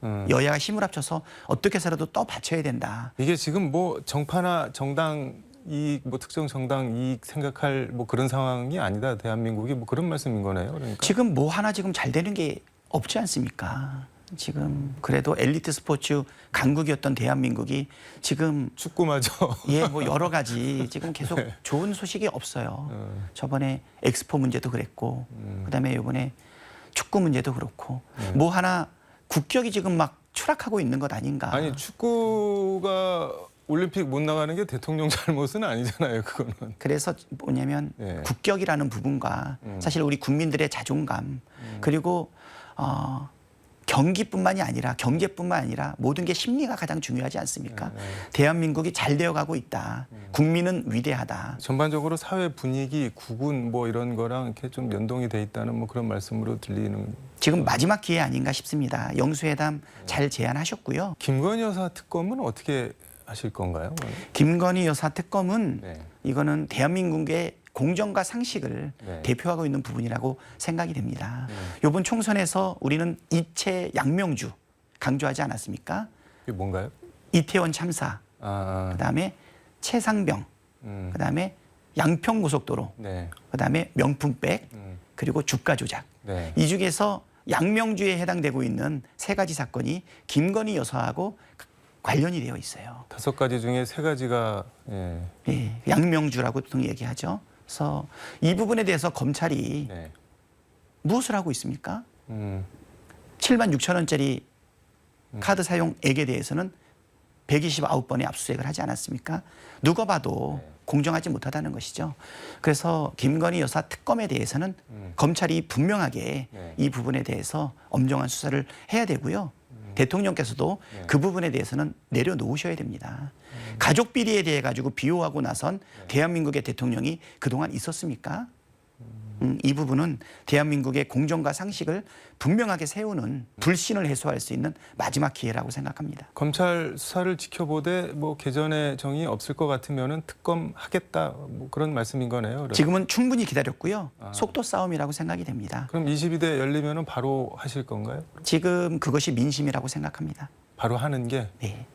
여야가 힘을 합쳐서 어떻게 해서라도 떠받쳐야 된다. 이게 지금 뭐 정파나 정당 이익, 뭐 특정 정당 이익 생각할 뭐 그런 상황이 아니다. 대한민국이 뭐 그런 말씀인 거네요. 그러니까. 지금 뭐 하나 지금 잘 되는 게 없지 않습니까? 지금 그래도 엘리트 스포츠 강국이었던 대한민국이 지금 축구마저. 예, 뭐 여러 가지 지금 계속 좋은 소식이 없어요. 저번에 엑스포 문제도 그랬고, 그다음에 이번에 축구 문제도 그렇고, 뭐 하나 국격이 지금 막 추락하고 있는 것 아닌가? 아니 축구가 올림픽 못 나가는 게 대통령 잘못은 아니잖아요. 그거는. 그래서 뭐냐면 예. 국격이라는 부분과 사실 우리 국민들의 자존감 그리고 경기뿐만이 아니라 경제뿐만 아니라 모든 게 심리가 가장 중요하지 않습니까? 대한민국이 잘 되어가고 있다. 국민은 위대하다. 전반적으로 사회 분위기, 국운 뭐 이런 거랑 이렇게 좀 연동이 돼 있다는 뭐 그런 말씀으로 들리는. 지금 마지막 기회 아닌가 싶습니다. 영수회담 잘 제안하셨고요. 김건희 여사 특검은 어떻게 하실 건가요? 김건희 여사 특검은 네. 이거는 대한민국의 공정과 상식을 네. 대표하고 있는 부분이라고 생각이 됩니다. 이번 총선에서 우리는 이채 양명주 강조하지 않았습니까? 이게 뭔가요? 이태원 참사, 그다음에 최상병, 그다음에 양평고속도로, 네. 그다음에 명품백, 그리고 주가 조작. 네. 이 중에서 양명주에 해당되고 있는 세 가지 사건이 김건희 여사하고 관련이 되어 있어요. 5가지 중에 3가지가 예. 예, 양명주라고 보통 얘기하죠. 그래서 이 부분에 대해서 검찰이 네. 무엇을 하고 있습니까? 7만 6천 원짜리 카드 사용액에 대해서는 129번의 압수수색을 하지 않았습니까? 누가 봐도 공정하지 못하다는 것이죠. 그래서 김건희 여사 특검에 대해서는 검찰이 분명하게 이 부분에 대해서 엄정한 수사를 해야 되고요. 대통령께서도 그 부분에 대해서는 내려놓으셔야 됩니다. 가족 비리에 대해 가지고 비호하고 나선 대한민국의 대통령이 그동안 있었습니까? 이 부분은 대한민국의 공정과 상식을 분명하게 세우는 불신을 해소할 수 있는 마지막 기회라고 생각합니다. 검찰 수사를 지켜보되 뭐 개전의 정이 없을 것 같으면은 특검하겠다 뭐 그런 말씀인 거네요. 그러면. 지금은 충분히 기다렸고요. 속도 싸움이라고 생각이 됩니다. 그럼 22대 열리면은 바로 하실 건가요? 지금 그것이 민심이라고 생각합니다. 바로 하는 게? 네.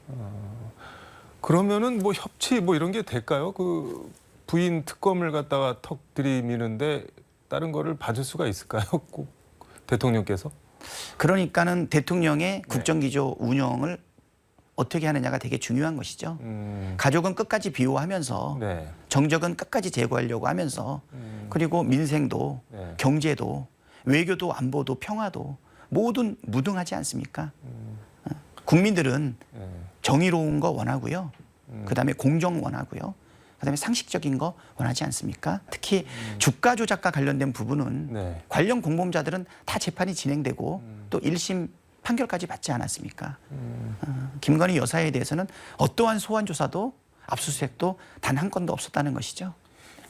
그러면은 뭐 협치 뭐 이런 게 될까요? 그 부인 특검을 갖다가 턱 들이미는데 다른 거를 봐줄 수가 있을까요? 꼭 대통령께서? 그러니까는 대통령의 국정기조 운영을 어떻게 하느냐가 되게 중요한 것이죠. 가족은 끝까지 비호하면서 네. 정적은 끝까지 제거하려고 하면서 그리고 민생도 네. 경제도 외교도 안보도 평화도 모든 무등하지 않습니까? 국민들은 네. 정의로운 거 원하고요. 그다음에 공정 원하고요. 그다음에 상식적인 거 원하지 않습니까? 특히 주가 조작과 관련된 부분은 네. 관련 공범자들은 다 재판이 진행되고 또 1심 판결까지 받지 않았습니까? 김건희 여사에 대해서는 어떠한 소환 조사도 압수수색도 단 한 건도 없었다는 것이죠.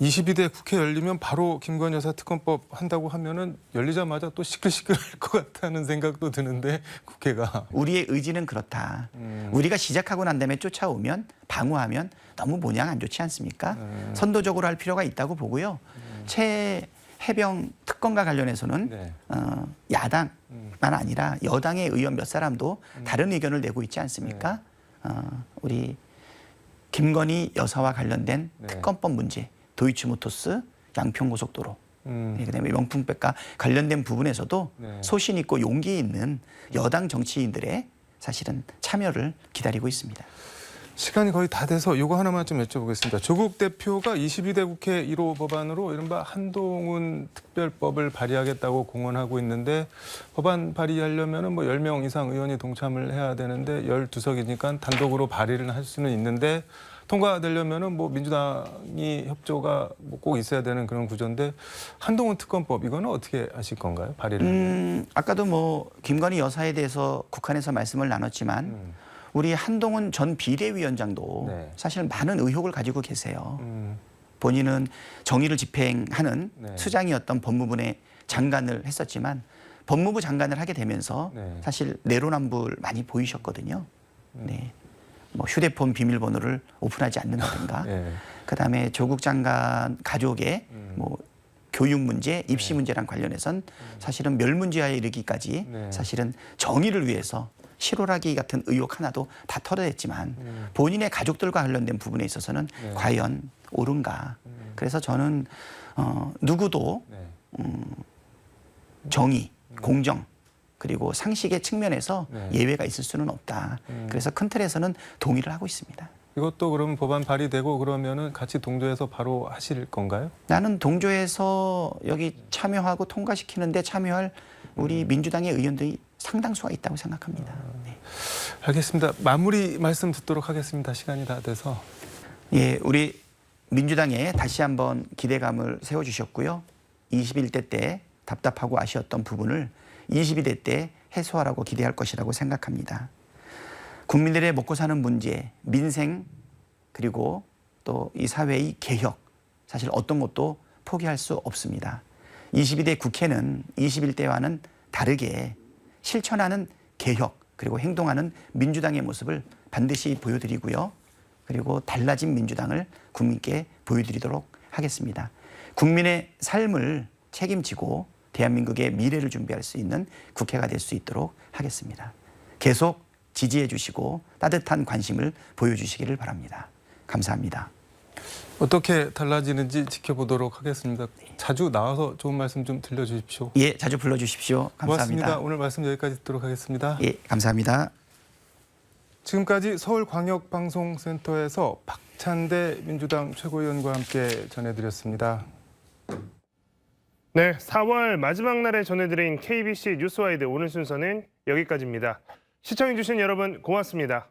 22대 국회 열리면 바로 김건희 여사 특검법 한다고 하면은 열리자마자 또 시끌시끌할 것 같다는 생각도 드는데 국회가 우리의 의지는 그렇다. 우리가 시작하고 난 다음에 쫓아오면 방어하면 너무 모양 안 좋지 않습니까? 선도적으로 할 필요가 있다고 보고요. 최해병 특검과 관련해서는 네. 야당만 아니라 여당의 의원 몇 사람도 다른 의견을 내고 있지 않습니까? 우리 김건희 여사와 관련된 네. 특검법 문제, 도이치모터스 양평고속도로, 그다음에 명품백과 관련된 부분에서도 네. 소신 있고 용기 있는 여당 정치인들의 사실은 참여를 기다리고 있습니다. 시간이 거의 다 돼서 이거 하나만 좀 여쭤보겠습니다. 조국 대표가 22대 국회 1호 법안으로 이른바 한동훈 특별법을 발의하겠다고 공언하고 있는데 법안 발의하려면 뭐 10명 이상 의원이 동참을 해야 되는데 12석이니까 단독으로 발의를 할 수는 있는데 통과되려면은 뭐 민주당이 협조가 뭐 꼭 있어야 되는 그런 구조인데 한동훈 특검법 이거는 어떻게 하실 건가요? 발의를? 아까도 뭐 김건희 여사에 대해서 국한에서 말씀을 나눴지만 우리 한동훈 전 비대위원장도 네. 사실 많은 의혹을 가지고 계세요. 본인은 정의를 집행하는 네. 수장이었던 법무부의 장관을 했었지만 법무부 장관을 하게 되면서 네. 사실 내로남불 많이 보이셨거든요. 네. 뭐 휴대폰 비밀번호를 오픈하지 않는다든가, 네. 그다음에 조국 장관 가족의 뭐 교육 문제, 입시 문제랑 관련해선 사실은 멸문지화에 이르기까지 네. 사실은 정의를 위해서 실오라기 같은 의혹 하나도 다 털어냈지만 본인의 가족들과 관련된 부분에 있어서는 네. 과연 옳은가? 그래서 저는 누구도 네. 정의, 공정 그리고 상식의 측면에서 네. 예외가 있을 수는 없다. 그래서 큰 틀에서는 동의를 하고 있습니다. 이것도 그러면 법안 발의되고 그러면은 같이 동조해서 바로 하실 건가요? 나는 동조해서 여기 참여하고 통과시키는데 참여할 우리 민주당의 의원들이 상당수가 있다고 생각합니다. 네. 알겠습니다. 마무리 말씀 듣도록 하겠습니다. 시간이 다 돼서. 예, 우리 민주당에 다시 한번 기대감을 세워주셨고요. 21대 때 답답하고 아쉬웠던 부분을 22대 때 해소하라고 기대할 것이라고 생각합니다. 국민들의 먹고 사는 문제, 민생 그리고 또 이 사회의 개혁 사실 어떤 것도 포기할 수 없습니다. 22대 국회는 21대와는 다르게 실천하는 개혁 그리고 행동하는 민주당의 모습을 반드시 보여드리고요. 그리고 달라진 민주당을 국민께 보여드리도록 하겠습니다. 국민의 삶을 책임지고 대한민국의 미래를 준비할 수 있는 국회가 될 수 있도록 하겠습니다. 계속 지지해 주시고 따뜻한 관심을 보여주시기를 바랍니다. 감사합니다. 어떻게 달라지는지 지켜보도록 하겠습니다. 자주 나와서 좋은 말씀 좀 들려주십시오. 예, 자주 불러주십시오. 감사합니다. 고맙습니다. 오늘 말씀 여기까지 듣도록 하겠습니다. 예, 감사합니다. 지금까지 서울광역방송센터에서 박찬대 민주당 최고위원과 함께 전해드렸습니다. 네, 4월 마지막 날에 전해드린 KBC 뉴스와이드 오늘 순서는 여기까지입니다. 시청해주신 여러분 고맙습니다.